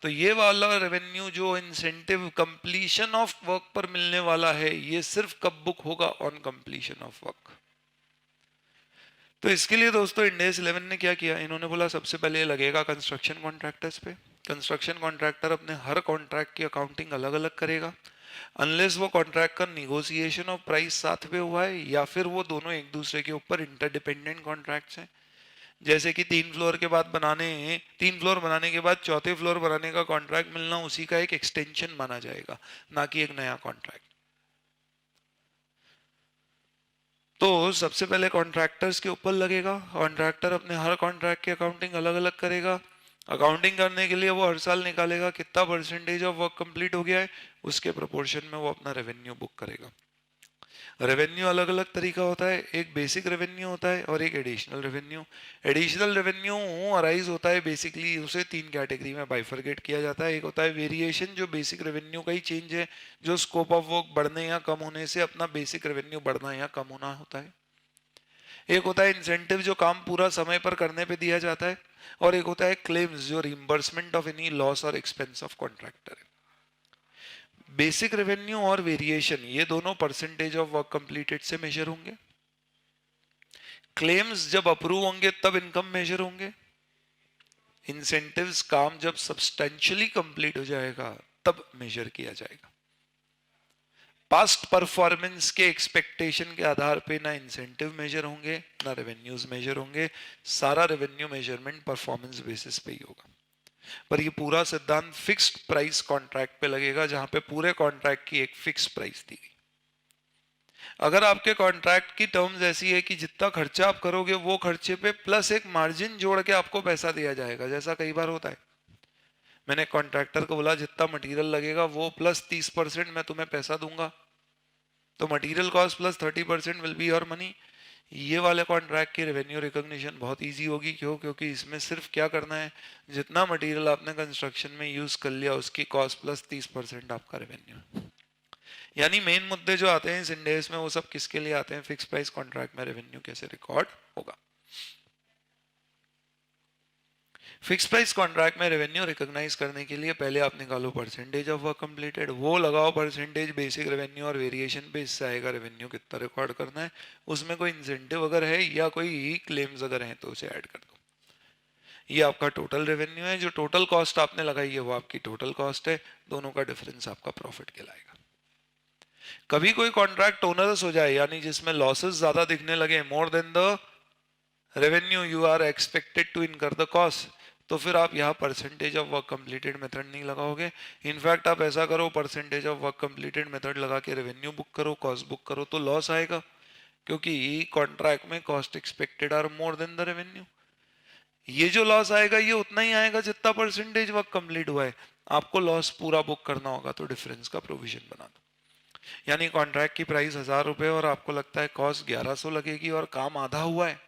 तो ये वाला रेवेन्यू जो इंसेंटिव कंप्लीशन ऑफ वर्क पर मिलने वाला है, ये सिर्फ कब बुक होगा? On completion of work. तो इसके लिए दोस्तों इंडेक्स 11 ने क्या किया, इन्होंने बोला सबसे पहले ये लगेगा कंस्ट्रक्शन कॉन्ट्रैक्टर्स पे। कंस्ट्रक्शन कॉन्ट्रैक्टर अपने हर कॉन्ट्रैक्ट की अकाउंटिंग अलग अलग करेगा, अनलेस वो कॉन्ट्रैक्ट का निगोशिएशन ऑफ प्राइस साथ में हुआ है या फिर वो दोनों एक दूसरे के ऊपर इंटरडिपेंडेंट कॉन्ट्रैक्ट्स हैं। जैसे कि 3 फ्लोर के बाद बनाने 3 फ्लोर बनाने के बाद चौथे फ्लोर बनाने का कॉन्ट्रैक्ट मिलना उसी का एक एक्सटेंशन माना जाएगा, ना कि एक नया कॉन्ट्रैक्ट। तो सबसे पहले कॉन्ट्रैक्टर्स के ऊपर लगेगा, कॉन्ट्रैक्टर अपने हर कॉन्ट्रैक्ट की अकाउंटिंग अलग अलग करेगा। अकाउंटिंग करने के लिए वो हर साल निकालेगा कितना परसेंटेज ऑफ वर्क कंप्लीट हो गया है, उसके प्रोपोर्शन में वो अपना रेवेन्यू बुक करेगा। रेवेन्यू अलग अलग तरीका होता है, एक बेसिक रेवेन्यू होता है और एक additional revenue. Additional revenue arise होता है बेसिकली, उसे 3 कैटेगरी में बाइफरगेट किया जाता है। एक होता है वेरिएशन, जो बेसिक रेवेन्यू का ही चेंज है, जो स्कोप ऑफ वर्क बढ़ने या कम होने से अपना बेसिक रेवेन्यू बढ़ना या कम होना होता है। एक होता है इंसेंटिव, जो काम पूरा समय पर करने पे दिया जाता है। और एक होता है क्लेम्स, जो रिम्बर्समेंट ऑफ एनी लॉस और एक्सपेंस ऑफ कॉन्ट्रैक्टर है। बेसिक रेवेन्यू और वेरिएशन ये दोनों परसेंटेज ऑफ वर्क कंप्लीटेड से मेजर होंगे। क्लेम्स जब अप्रूव होंगे तब इनकम मेजर होंगे। इंसेंटिव्स काम जब सब्सटेंशियली कंप्लीट हो जाएगा तब मेजर किया जाएगा। पास्ट परफॉर्मेंस के एक्सपेक्टेशन के आधार पे ना इंसेंटिव मेजर होंगे ना रेवेन्यूज मेजर होंगे, सारा रेवेन्यू मेजरमेंट परफॉर्मेंस बेसिस पे ही होगा। पर ये पूरा सिद्धांत फिक्स्ड प्राइस कॉन्ट्रैक्ट पे लगेगा, जहां पे पूरे कॉन्ट्रैक्ट की एक फिक्स प्राइस दी गई। अगर आपके कॉन्ट्रैक्ट की टर्म्स ऐसी है कि जितना खर्चा आप करोगे वो खर्चे पे प्लस एक मार्जिन जोड़ के आपको पैसा दिया जाएगा, जैसा कई बार होता है, मैंने कॉन्ट्रैक्टर को बोला जितना मटेरियल लगेगा वो प्लस 30% मैं तुम्हें पैसा दूंगा, तो material cost plus 30% will be your money. ये वाले कॉन्ट्रैक्ट की रेवेन्यू रिकॉग्निशन बहुत इजी होगी। क्यों? क्योंकि इसमें सिर्फ क्या करना है, जितना मटेरियल आपने कंस्ट्रक्शन में यूज कर लिया उसकी कॉस्ट प्लस 30% आपका रेवेन्यू। यानी मेन मुद्दे जो आते हैं इस इंडेक्स में वो सब किसके लिए आते हैं, फिक्स प्राइस कॉन्ट्रैक्ट में रेवेन्यू कैसे रिकॉर्ड होगा। फिक्स प्राइस कॉन्ट्रैक्ट में रेवेन्यू रिकॉग्नाइज करने के लिए पहले आप निकालो परसेंटेज ऑफ वर्क कंप्लीटेड, वो लगाओ परसेंटेज बेसिक रेवेन्यू और वेरिएशन पे, इससे आएगा रेवेन्यू कितना रिकॉर्ड करना है। उसमें कोई इंसेंटिव अगर है या कोई क्लेम्स अगर हैं तो उसे ऐड कर दो। ये आपका टोटल रेवेन्यू है, जो टोटल कॉस्ट आपने लगाई है वो आपकी टोटल कॉस्ट है, दोनों का डिफरेंस आपका प्रॉफिट कहलाएगा। कभी कोई कॉन्ट्रैक्ट ओनरस हो जाए, यानी जिसमें लॉसेस ज्यादा दिखने लगे, more than the revenue you are expected to incur the cost, तो फिर आप यहाँ percentage of work completed method नहीं लगाओगे। इनफैक्ट आप ऐसा करो, percentage of work completed method लगा के रेवेन्यू बुक करो, कॉस्ट बुक करो, तो लॉस आएगा, क्योंकि कॉन्ट्रैक्ट में cost expected are more than the revenue. ये जो लॉस आएगा ये उतना ही आएगा जितना परसेंटेज वर्क कंप्लीट हुआ है। आपको लॉस पूरा बुक करना होगा तो डिफरेंस का प्रोविजन बना दो। यानी कॉन्ट्रैक्ट की प्राइस 1000 रुपए और आपको लगता है कॉस्ट 1100 लगेगी और काम आधा हुआ है,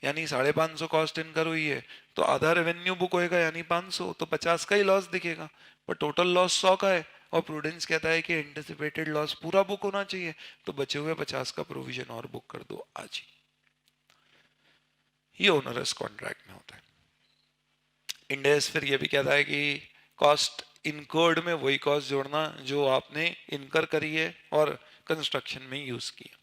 यानी 550 कॉस्ट इनकर हुई है, तो आधा रेवेन्यू बुक होएगा यानी 500, तो 50 का ही लॉस दिखेगा, पर टोटल लॉस 100 का है और प्रूडेंस कहता है कि एंटिसिपेटेड लॉस पूरा बुक होना चाहिए, तो बचे हुए 50 का प्रोविजन और बुक कर दो आज ही। ये ओनरस कॉन्ट्रैक्ट में होता है। इंडेस फिर ये भी कहता है कि कॉस्ट इनकर्ड में वही कॉस्ट जोड़ना जो आपने इनकर करी है और कंस्ट्रक्शन में यूज किया।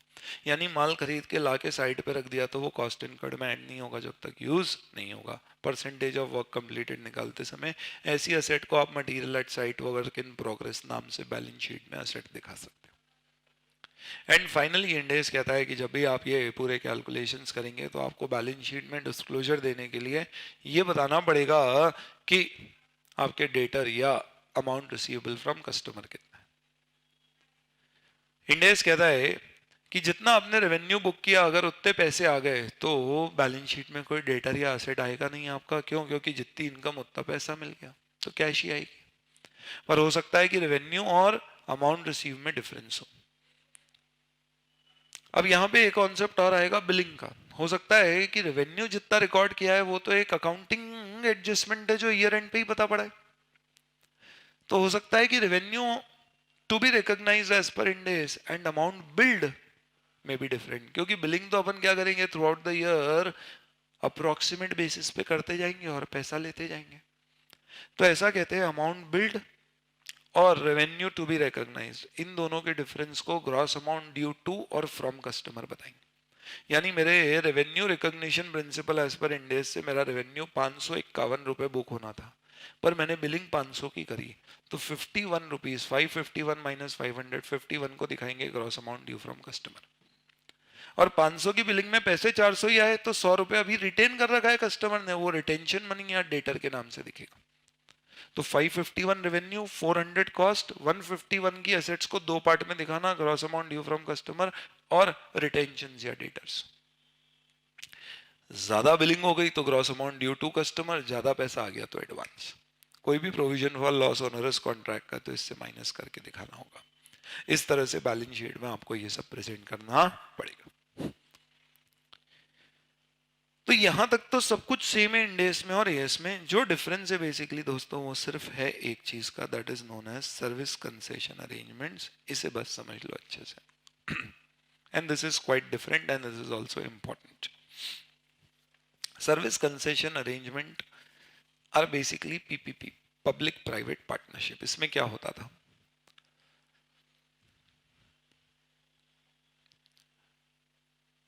यानी माल खरीद के लाके साइड पे रख दिया तो वो कॉस्ट इनकर्ड में ऐड नहीं होगा जब तक यूज नहीं होगा। परसेंटेज ऑफ वर्क कंप्लीटेड निकालते समय ऐसी एसेट को आप material at site work in progress नाम से बैलेंस शीट में एसेट दिखा सकते हो। एंड फाइनली इंडेस कहता है कि जब भी आप ये पूरे कैलकुलेशंस करेंगे तो आपको बैलेंस शीट में डिस्क्लोजर देने के लिए ये बताना पड़ेगा कि आपके डेटर या अमाउंट रिसीवेबल फ्रॉम कस्टमर कितना है। इंडेस कहता है कि जितना आपने रेवेन्यू बुक किया अगर उतने पैसे आ गए तो बैलेंस शीट में कोई डेटर या एसेट आएगा नहीं आपका। क्यों? क्योंकि जितनी इनकम उतना पैसा मिल गया तो कैश ही आएगी। पर हो सकता है कि रेवेन्यू और अमाउंट रिसीव में डिफरेंस हो। अब यहाँ पे एक कॉन्सेप्ट और आएगा बिलिंग का। हो सकता है कि रेवेन्यू जितना रिकॉर्ड किया है वो तो एक अकाउंटिंग एडजस्टमेंट है जो ईयर एंड पे ही पता पड़ा है। तो हो सकता है कि revenue to be recognised as per Ind AS and amount billed में भी डिफरेंट, क्योंकि बिलिंग तो अपन क्या करेंगे throughout the year approximate basis पे करते जाएंगे और पैसा लेते जाएंगे। तो ऐसा कहते हैं अमाउंट बिल्ड और रेवेन्यू टू बी रिकॉग्नाइज्ड, इन दोनों के डिफरेंस को ग्रॉस अमाउंट ड्यू टू और फ्रॉम कस्टमर बताएंगे। यानी मेरे revenue recognition principle as per Ind AS से मेरा रेवेन्यू 551 रुपए बुक होना था, पर मैंने बिलिंग 500 की करी तो 51 रुपीज 551 माइनस 500 51 को दिखाएंगे gross amount due from customer. और 500 की बिलिंग में पैसे 400 ही आए तो 100 रुपए अभी रिटेन कर रखा है कस्टमर ने, वो रिटेंशन मनी या डेटर के नाम से दिखेगा। तो 551 रेवेन्यू 400 कॉस्ट 151 की एसेट्स को दो पार्ट में दिखाना, gross amount due from customer और रिटेंशन या डेटर्स। ज्यादा बिलिंग हो गई तो gross amount due to customer, ज्यादा पैसा आ गया तो एडवांस। कोई भी provision for loss onerous contract का तो इससे माइनस करके दिखाना होगा। इस तरह से बैलेंस शीट में आपको ये सब प्रेजेंट करना पड़ेगा। तो यहां तक तो सब कुछ सेम है Ind AS में और AS में। जो डिफरेंस है बेसिकली दोस्तों वो सिर्फ है एक चीज का, that is known as service concession arrangements. इसे बस समझ लो अच्छे से। And this is quite different and this is also important. Service concession arrangement are basically PPP, public private partnership. इसमें क्या होता था,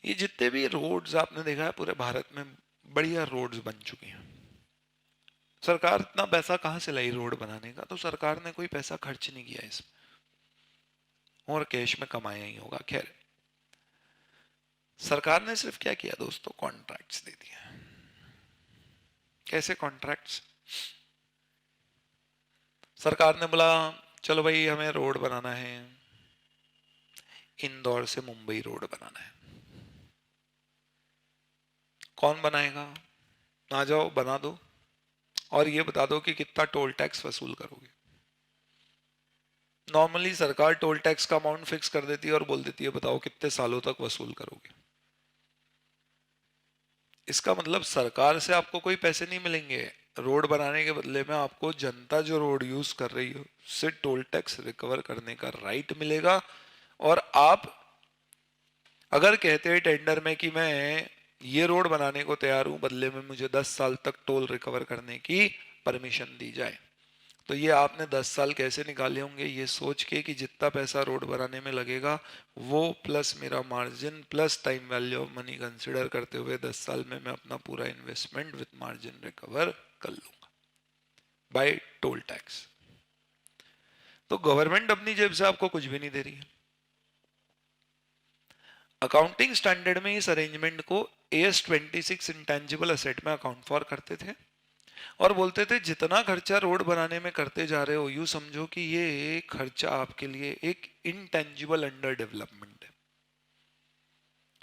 ये जितने भी रोड्स आपने देखा है पूरे भारत में बढ़िया रोड्स बन चुकी हैं। सरकार इतना पैसा कहां से लाई रोड बनाने का, तो सरकार ने कोई पैसा खर्च नहीं किया इसमें और कैश में कमाया ही होगा। खैर सरकार ने सिर्फ क्या किया दोस्तों, कॉन्ट्रैक्ट्स दे दिए। कैसे कॉन्ट्रैक्ट्स? सरकार ने बोला चलो भाई हमें रोड बनाना है, इंदौर से मुंबई रोड बनाना है। कौन बनाएगा? आ जाओ बना दो और ये बता दो कि कितना टोल टैक्स वसूल करोगे। नॉर्मली सरकार टोल टैक्स का अमाउंट फिक्स कर देती है और बोल देती है बताओ कितने सालों तक वसूल करोगे। इसका मतलब सरकार से आपको कोई पैसे नहीं मिलेंगे, रोड बनाने के बदले में आपको जनता जो रोड यूज कर रही हो उससे टोल टैक्स रिकवर करने का राइट मिलेगा। और आप अगर कहते हैं टेंडर में कि मैं ये रोड बनाने को तैयार हूं, बदले में मुझे 10 साल तक टोल रिकवर करने की परमिशन दी जाए, तो ये आपने 10 साल कैसे निकाले होंगे ये सोच के कि जितना पैसा रोड बनाने में लगेगा वो प्लस मेरा margin plus time value of money consider करते हुए 10 साल में मैं अपना पूरा इन्वेस्टमेंट विद मार्जिन रिकवर कर लूंगा बाय टोल टैक्स। तो गवर्नमेंट अपनी जेब से आपको कुछ भी नहीं दे रही है। अकाउंटिंग स्टैंडर्ड में इस अरेंजमेंट को AS 26 इंटेंजिबल एसेट में अकाउंट फॉर करते थे और बोलते थे जितना खर्चा रोड बनाने में करते जा रहे हो यूं समझो कि ये खर्चा आपके लिए एक इंटेंजिबल अंडर डेवलपमेंट है।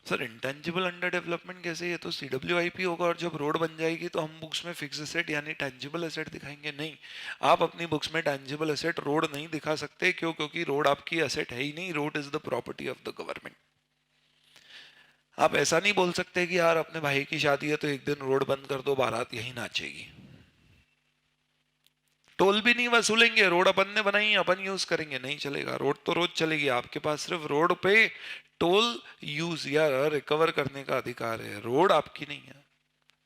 सर इंटेंजिबल अंडर डेवलपमेंट कैसे? ये तो CWIP होगा और जब रोड बन जाएगी तो हम बुक्स में फिक्स एसेट यानी टेंजिबल एसेट दिखाएंगे। नहीं, आप अपनी बुक्स में टेंजिबल एसेट रोड नहीं दिखा सकते। क्यों? क्योंकि रोड आपकी एसेट है ही नहीं, road is the property of the government. आप ऐसा नहीं बोल सकते कि यार अपने भाई की शादी है तो एक दिन रोड बंद कर दो, बारात यहीं नाचेगी। टोल भी नहीं वसूलेंगे, रोड अपन ने बनाई अपन यूज करेंगे, नहीं चलेगा। रोड तो रोज चलेगी, आपके पास सिर्फ रोड पे टोल यूज या रिकवर करने का अधिकार है, रोड आपकी नहीं है।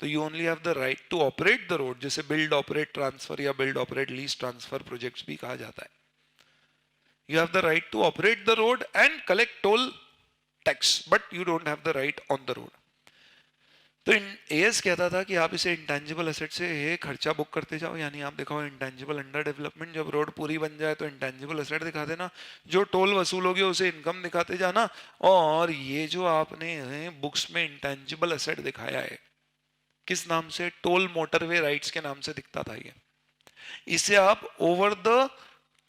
तो you only have the right to operate the road, जैसे बिल्ड ऑपरेट ट्रांसफर या build operate lease transfer projects भी कहा जाता है। You have the right to operate the road and collect toll tax but you don't have the right on the road. तो AS कहता था कि आप इसे इंटेंजिबल एसेट से ये खर्चा बुक करते जाओ, यानी आप दिखाओ इंटेंजिबल अंडर डेवलपमेंट, जब रोड पूरी बन जाए तो इंटेंजिबल एसेट दिखा देना, जो टोल वसूलोगे उसे इनकम दिखाते जाना, और ये जो आपने बुक्स में इंटेंजिबल एसेट दिखाया है किस नाम से, टोल मोटरवे राइट्स के नाम से दिखता था ये, इसे आप over the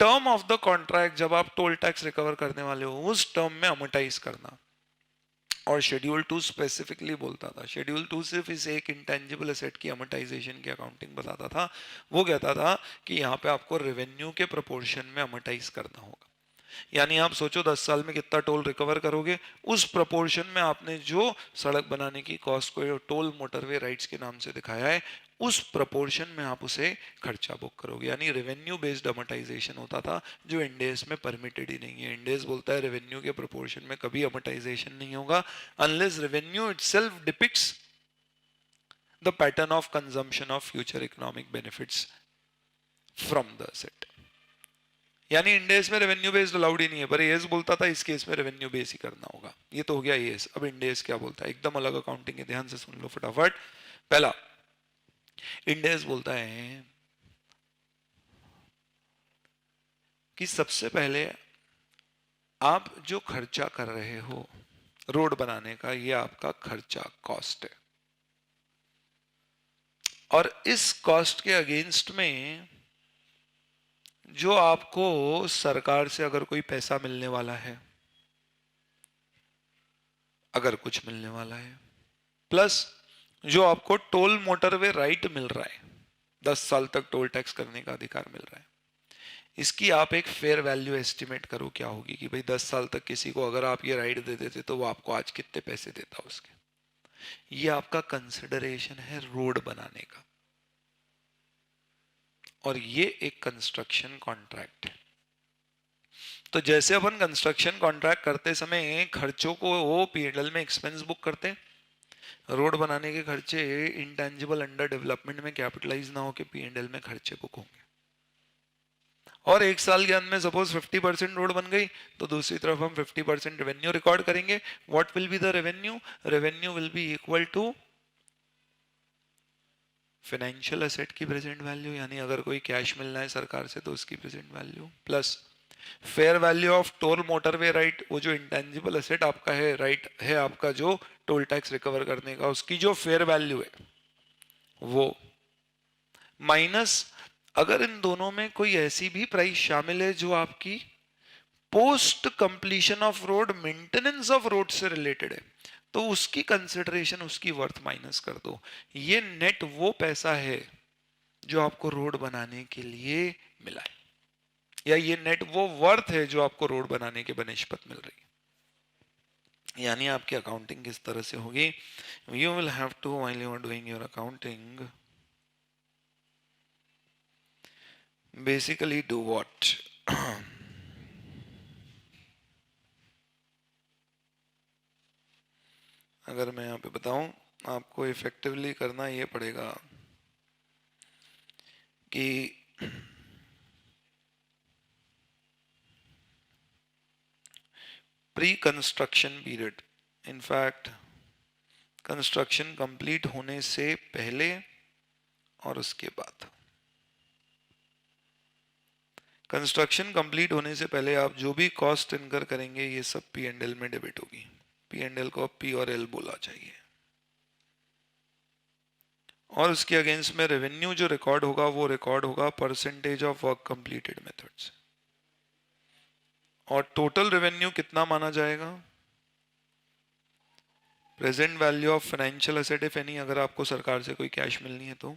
term of the contract जब आप टोल टैक्स रिकवर करने वाले हो उस टर्म में अमोर्टाइज करना। और शेड्यूल 2 स्पेसिफिकली बोलता था, शेड्यूल 2 सिर्फ इस एक इंटेंजिबल एसेट की अमोर्टाइजेशन की अकाउंटिंग बताता था। वो कहता था कि यहाँ पे आपको रेवेन्यू के प्रोपोर्शन में अमोर्टाइज करना होगा, यानी आप सोचो 10 साल में कितना टोल रिकवर करोगे, उस प्रोपोर्शन में आपने जो सड़क बनाने की कॉस्ट को टोल मोटरवे राइट्स के नाम से दिखाया है उस प्रोपोर्शन में आप उसे खर्चा बुक करोगे, यानी रेवेन्यू बेस्ड अमोर्टाइजेशन होता था, जो इंडेस में परमिटेड ही नहीं है। इंडेस बोलता है रेवेन्यू के प्रोपोर्शन में कभी अमोर्टाइजेशन नहीं होगा unless revenue itself depicts the pattern of consumption of future economic benefits from the asset. यानी इंडेस में रेवेन्यू बेस्ड अलाउड ही नहीं है, पर एएस बोलता था इस केस में रेवेन्यू बेस ही करना होगा। ये तो हो गया एएस। अब इंडेस क्या बोलता है, एकदम अलग अकाउंटिंग है, ध्यान से सुन लो फटाफट। पहला, इंडेस बोलता है कि सबसे पहले आप जो खर्चा कर रहे हो रोड बनाने का, ये आपका खर्चा कॉस्ट है, और इस कॉस्ट के अगेंस्ट में जो आपको सरकार से अगर कोई पैसा मिलने वाला है, अगर कुछ मिलने वाला है, प्लस जो आपको टोल मोटरवे राइट मिल रहा है, 10 साल तक टोल टैक्स करने का अधिकार मिल रहा है, इसकी आप एक फेयर वैल्यू एस्टिमेट करो क्या होगी कि भाई 10 साल तक किसी को अगर आप ये राइट दे देते तो वो आपको आज कितने पैसे देता उसके। ये आपका कंसिडरेशन है रोड बनाने का, और ये एक कंस्ट्रक्शन कॉन्ट्रैक्ट है। तो जैसे अपन कंस्ट्रक्शन कॉन्ट्रैक्ट करते समय खर्चों को वो पीएनएल में एक्सपेंस बुक करते हैं, रोड बनाने के खर्चे इंटेंजिबल अंडर डेवलपमेंट में कैपिटलाइज ना होकर पीएनएल में खर्चे बुक होंगे। और एक साल के अंत में सपोज 50% रोड बन गई तो दूसरी तरफ हम 50% रेवेन्यू रिकॉर्ड करेंगे। What will be the revenue, revenue will be equal to financial asset की प्रेजेंट वैल्यू, यानी अगर कोई कैश मिलना है सरकार से तो उसकी present value, plus fair value of toll motorway right, वो जो इंटेंजिबल एसेट आपका है, राइट है आपका जो टोल टैक्स रिकवर करने का, उसकी जो फेयर वैल्यू है वो, माइनस अगर इन दोनों में कोई ऐसी भी प्राइस शामिल है जो आपकी post completion of road maintenance of road से रिलेटेड है, तो उसकी कंसिडरेशन, उसकी वर्थ माइनस कर दो। ये नेट वो पैसा है जो आपको रोड बनाने के लिए मिला है, या ये नेट वो वर्थ है जो आपको रोड बनाने के बनिस्पत मिल रही है। यानी आपकी अकाउंटिंग किस तरह से होगी, you will have to while you are doing your accounting basically do what अगर मैं यहाँ पे बताऊं, आपको इफेक्टिवली करना ये पड़ेगा कि pre construction period, in fact construction complete होने से पहले और उसके बाद, कंस्ट्रक्शन कंप्लीट होने से पहले आप जो भी कॉस्ट इनकर करेंगे ये सब पी एंड एल में डेबिट होगी। पी एंड एल को पी और एल बोला चाहिए, और उसके अगेंस्ट में रेवेन्यू जो रिकॉर्ड होगा वो रिकॉर्ड होगा percentage of work completed method से। और टोटल रेवेन्यू कितना माना जाएगा, present value of financial asset if any, अगर आपको सरकार से कोई कैश मिलनी है तो,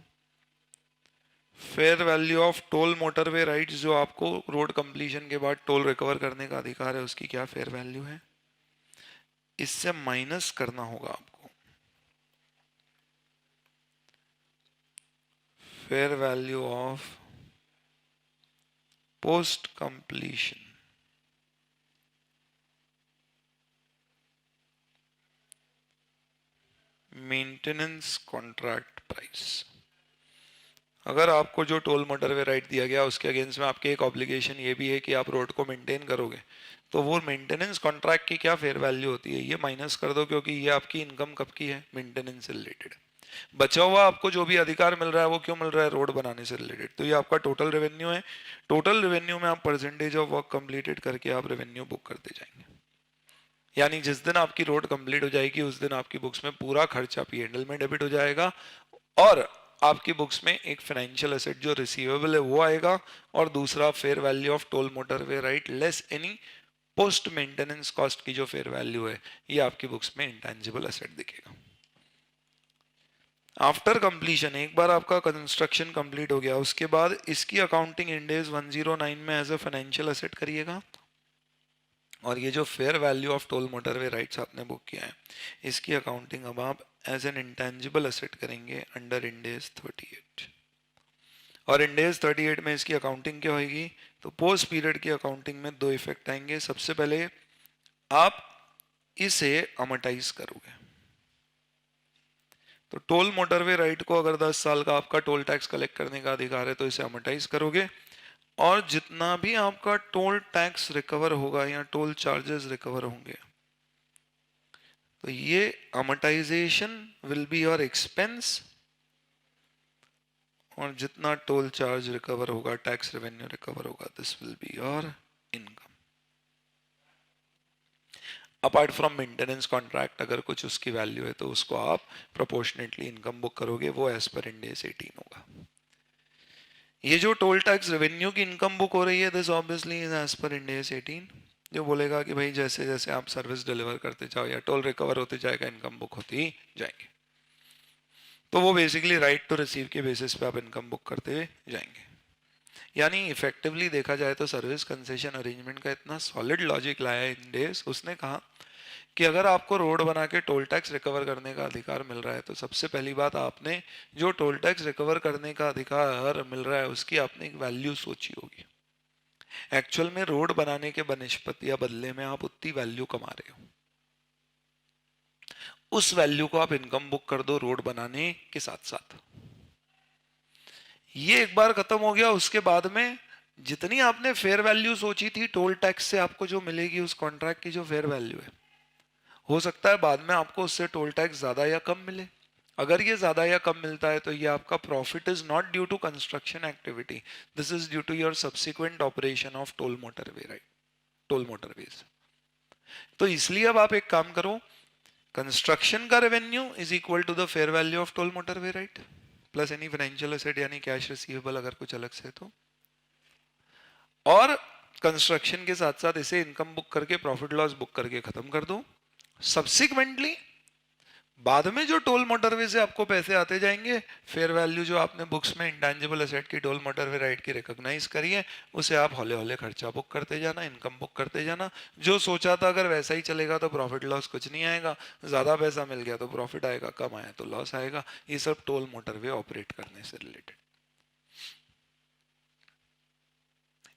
fair value of toll motorway rights, जो आपको रोड कंप्लीशन के बाद टोल रिकवर करने का अधिकार है उसकी क्या फेयर वैल्यू है, इससे माइनस करना होगा आपको fair value of post completion maintenance contract price. अगर आपको जो टोल मोटरवे राइट दिया गया उसके अगेंस्ट में आपके एक ऑब्लिगेशन ये भी है कि आप रोड को मेंटेन करोगे, तो वो मेंटेनेंस कॉन्ट्रैक्ट की क्या फेयर वैल्यू होती है ये माइनस कर दो, क्योंकि ये आपकी इनकम कब की है, मेंटेनेंस से रिलेटेड। बचा हुआ आपको जो भी अधिकार मिल रहा है वो क्यों मिल रहा है, रोड बनाने से रिलेटेड। तो ये आपका टोटल रेवेन्यू है। टोटल रेवेन्यू में आप परसेंटेज ऑफ वर्क कंप्लीटेड करके आप रेवेन्यू बुक करते जाएंगे। यानी जिस दिन आपकी रोड कंप्लीट हो जाएगी उस दिन आपकी बुक्स में पूरा खर्चा P&L में डेबिट हो जाएगा, और आपकी बुक्स में एक फाइनेंशियल एसेट जो रिसीवेबल है वो आएगा, और दूसरा fair value of toll motorway right less any post maintenance cost की जो फेयर वैल्यू है ये आपकी बुक्स में इंटेंजिबल एसेट दिखेगा। आफ्टर कंप्लीशन, एक बार आपका कंस्ट्रक्शन कंप्लीट हो गया उसके बाद इसकी अकाउंटिंग इंड एज 109 में एज अ फाइनेंशियल एसेट करिएगा, और ये जो fair value of toll motorway rights आपने बुक किया है इसकी अकाउंटिंग अब आप एज एन इंटेंजिबल एसेट करेंगे अंडर इंड एज 38। और इंड एज 38 में इसकी अकाउंटिंग क्या होगी, तो पोस्ट पीरियड की अकाउंटिंग में दो इफेक्ट आएंगे। सबसे पहले आप इसे अमोर्टाइज करोगे, तो टोल मोटरवे राइट को अगर 10 साल का आपका टोल टैक्स कलेक्ट करने का अधिकार है तो इसे अमोर्टाइज करोगे, और जितना भी आपका टोल टैक्स रिकवर होगा या टोल चार्जेस रिकवर होंगे तो ये amortisation will be your expense, और जितना टोल चार्ज रिकवर होगा, टैक्स रेवेन्यू रिकवर होगा, this will be your income. Apart from maintenance contract अगर कुछ उसकी वैल्यू है तो उसको आप प्रोपोर्शनेटली इनकम बुक करोगे, वो एज पर इंड एज 18 होगा। ये जो टोल टैक्स रेवेन्यू की इनकम बुक हो रही है this obviously is as per Ind AS 18, जो बोलेगा कि भाई जैसे जैसे आप सर्विस डिलीवर करते जाओ या टोल रिकवर होते जाएगा इनकम बुक होती ही जाएंगे। तो वो बेसिकली राइट टू रिसीव के बेसिस पे आप इनकम बुक करते जाएंगे। यानी इफेक्टिवली देखा जाए तो सर्विस कंसेशन अरेंजमेंट का इतना सॉलिड लॉजिक लाया है इन डेज। उसने कहा कि अगर आपको रोड बना के टोल टैक्स रिकवर करने का अधिकार मिल रहा है तो सबसे पहली बात आपने जो टोल टैक्स रिकवर करने का अधिकार मिल रहा है उसकी आपने एक वैल्यू सोची होगी। एक्चुअल में रोड बनाने के बनिस्पत या बदले में आप उतनी वैल्यू कमा रहे हो, उस वैल्यू को आप इनकम बुक कर दो रोड बनाने के साथ साथ। ये एक बार खत्म हो गया, उसके बाद में जितनी आपने फेयर वैल्यू सोची थी टोल टैक्स से आपको जो मिलेगी उस कॉन्ट्रैक्ट की जो फेयर वैल्यू है, हो सकता है बाद में आपको उससे टोल टैक्स ज्यादा या कम मिले। अगर ये ज्यादा या कम मिलता है तो ये आपका profit is not due to construction activity, this is due to your subsequent operation of toll motorway right, toll motorways. तो इसलिए अब आप एक काम करो, कंस्ट्रक्शन का revenue is equal to the fair value of toll motorway right plus any financial asset यानी cash receivable अगर कुछ अलग से तो, और कंस्ट्रक्शन के साथ साथ इसे इनकम बुक करके प्रॉफिट लॉस बुक करके खत्म कर दो। सब्सिक्वेंटली बाद में जो टोल मोटरवे से आपको पैसे आते जाएंगे, फेयर वैल्यू जो आपने बुक्स में इंटेंजिबल एसेट की टोल मोटरवे राइट की रिकॉग्नाइज करी है उसे आप हौले हौले खर्चा बुक करते जाना, इनकम बुक करते जाना। जो सोचा था अगर वैसा ही चलेगा तो प्रॉफिट लॉस कुछ नहीं आएगा, ज्यादा पैसा मिल गया तो प्रॉफिट आएगा, कम आया तो लॉस आएगा। ये सब टोल मोटरवे ऑपरेट करने से रिलेटेड।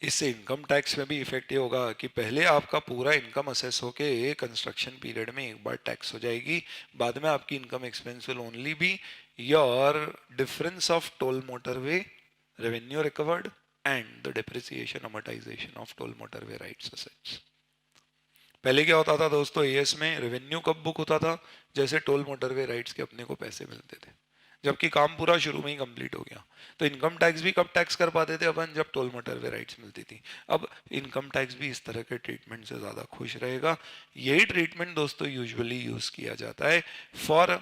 इससे इनकम टैक्स में भी इफेक्ट ये होगा कि पहले आपका पूरा इनकम असेस होके कंस्ट्रक्शन पीरियड में एक बार टैक्स हो जाएगी, बाद में आपकी income expense will only be your difference of toll motorway revenue recovered and the depreciation amortisation of toll motorway rights assets. पहले क्या होता था दोस्तों, एएस में रेवेन्यू कब बुक होता था, जैसे टोल मोटरवे राइट्स के अपने को पैसे मिलते थे, जबकि काम पूरा शुरू में ही कंप्लीट हो गया। तो इनकम टैक्स भी कब टैक्स कर पाते थे अपन, जब टोल मोटरवे राइट्स मिलती थी। अब इनकम टैक्स भी इस तरह के ट्रीटमेंट से ज्यादा खुश रहेगा। यही ट्रीटमेंट दोस्तों यूजुअली यूज किया जाता है for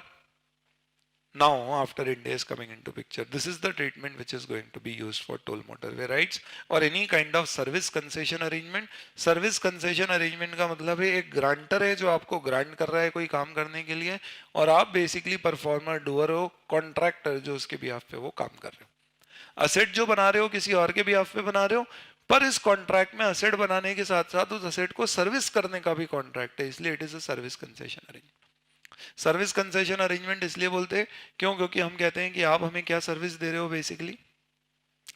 now after India is coming into picture. This is the treatment which is going to be used for toll motorway rights or any kind of service concession arrangement. Service concession arrangement का मतलब है एक grantor है जो आपको grant कर रहा है कोई काम करने के लिए, और आप बेसिकली परफॉर्मर डूअर हो, कॉन्ट्रैक्टर जो उसके बिहाफ पे वो काम कर रहे हो। असेट जो बना रहे हो किसी और के बिहाफ पे बना रहे हो, पर इस कॉन्ट्रैक्ट में असेट बनाने के साथ साथ उस असेट को सर्विस करने का भी कॉन्ट्रैक्ट है, इसलिए it is a service concession arrangement. Service concession arrangement इसलिए बोलते हैं क्यों, क्योंकि हम कहते हैं कि आप हमें क्या सर्विस दे रहे हो, basically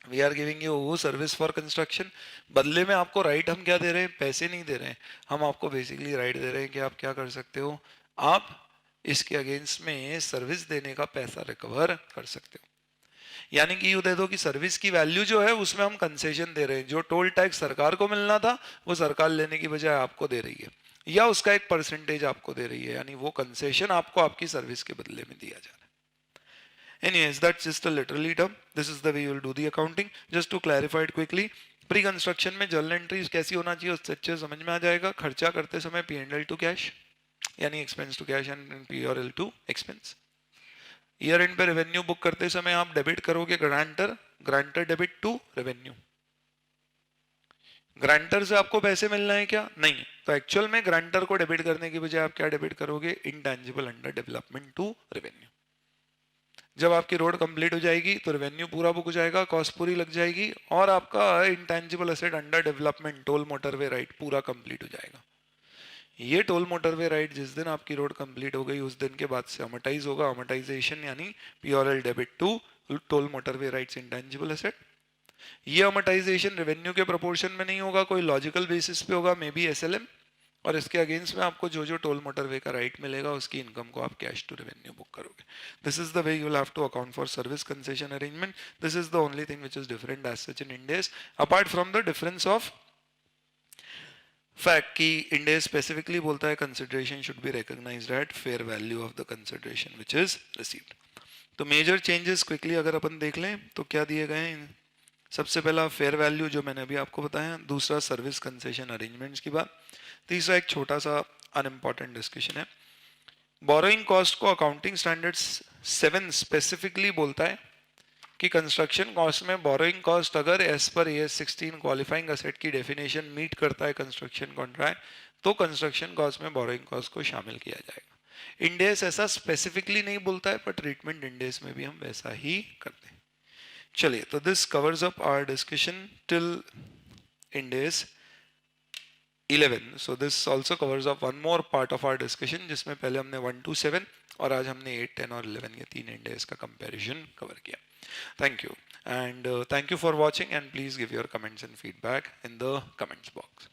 we are giving you वो सर्विस फॉर कंस्ट्रक्शन, बदले में आपको राइट हम क्या दे रहे हैं, पैसे नहीं दे रहे हैं, हम आपको बेसिकली राइट दे रहे हैं कि आप क्या कर सकते हो, आप इसके अगेंस्ट में सर्विस देने का पैसा रिकवर कर सकते हो। यानी कि यूँ दे दो कि सर्विस की वैल्यू जो है उसमें हम कंसेशन दे रहे हैं, जो टोल टैक्स सरकार को मिलना था वो सरकार लेने की बजाय आपको दे रही है, या उसका एक परसेंटेज आपको दे रही है, यानी वो कंसेशन आपको आपकी सर्विस के बदले में दिया जा रहा है. Anyways, that's just a literally term. This is the way you will do the accounting. Just to clarify it quickly, pre construction में जर्नल एंट्रीज कैसी होना चाहिए उससे अच्छे समझ में आ जाएगा. खर्चा करते समय P&L टू कैश, यानी expense to cash and P&L to expense. Year end पे रेवेन्यू बुक करते समय आप डेबिट करोगे grantor, grantor debit to revenue. Grantor से आपको पैसे मिलना है क्या? नहीं. तो एक्चुअल में ग्रांटर को डेबिट करने की बजाय आप क्या डेबिट करोगे? Intangible under development to revenue. जब आपकी रोड कंप्लीट हो जाएगी तो रेवेन्यू पूरा बुक हो जाएगा, कॉस्ट पूरी लग जाएगी, और आपका intangible asset under development toll motorway right पूरा कंप्लीट हो जाएगा. ये टोल मोटरवे राइट जिस दिन आपकी रोड कंप्लीट हो गई उस दिन के बाद से अमोर्टाइज होगा. अमोर्टाइजेशन यानी P&L debit to toll motorway rights intangible asset. ये अमोर्टाइजेशन रेवेन्यू के प्रोपोर्शन में नहीं होगा, कोई लॉजिकल बेसिस पे होगा, मे बी SLM, और इसके अगेंस्ट में आपको जो जो टोल मोटरवे का राइट मिलेगा उसकी इनकम को आप कैश टू रेवेन्यू बुक करोगे. This is the way you will have to account for service concession arrangement. This is the only thing which is different as such in Ind AS, apart from the difference of fact कि Ind AS specifically बोलता है consideration should be recognised at fair value of the consideration which is received. तो measure changes quickly अगर अपन देख लें तो क्या दिए गए हैं. सबसे पहला फेयर वैल्यू जो मैंने अभी आपको बताया, दूसरा सर्विस कंसेशन अरेंजमेंट्स की बात, तीसरा एक छोटा सा अनइम्पॉर्टेंट डिस्कशन है. बोरोइंग कॉस्ट को अकाउंटिंग स्टैंडर्ड्स 7 स्पेसिफिकली बोलता है कि कंस्ट्रक्शन कॉस्ट में बोरोइंग कॉस्ट अगर as per AS 16 qualifying asset की डेफिनेशन मीट करता है कंस्ट्रक्शन कॉन्ट्रैक्ट, तो कंस्ट्रक्शन कॉस्ट में बोरोइंग कॉस्ट को शामिल किया जाएगा. इंड एस ऐसा स्पेसिफिकली नहीं बोलता है, पर ट्रीटमेंट इंड एस में भी हम वैसा ही करते हैं. चलिए, तो this covers up our discussion till Ind AS 11. So this also covers up one more part of our discussion जिसमें पहले हमने 1 to 7 और आज हमने 8, 10 और 11 ये तीन इंड एस का कंपैरिजन कवर किया. Thank you and thank you for watching and please give your comments and feedback in the comments box.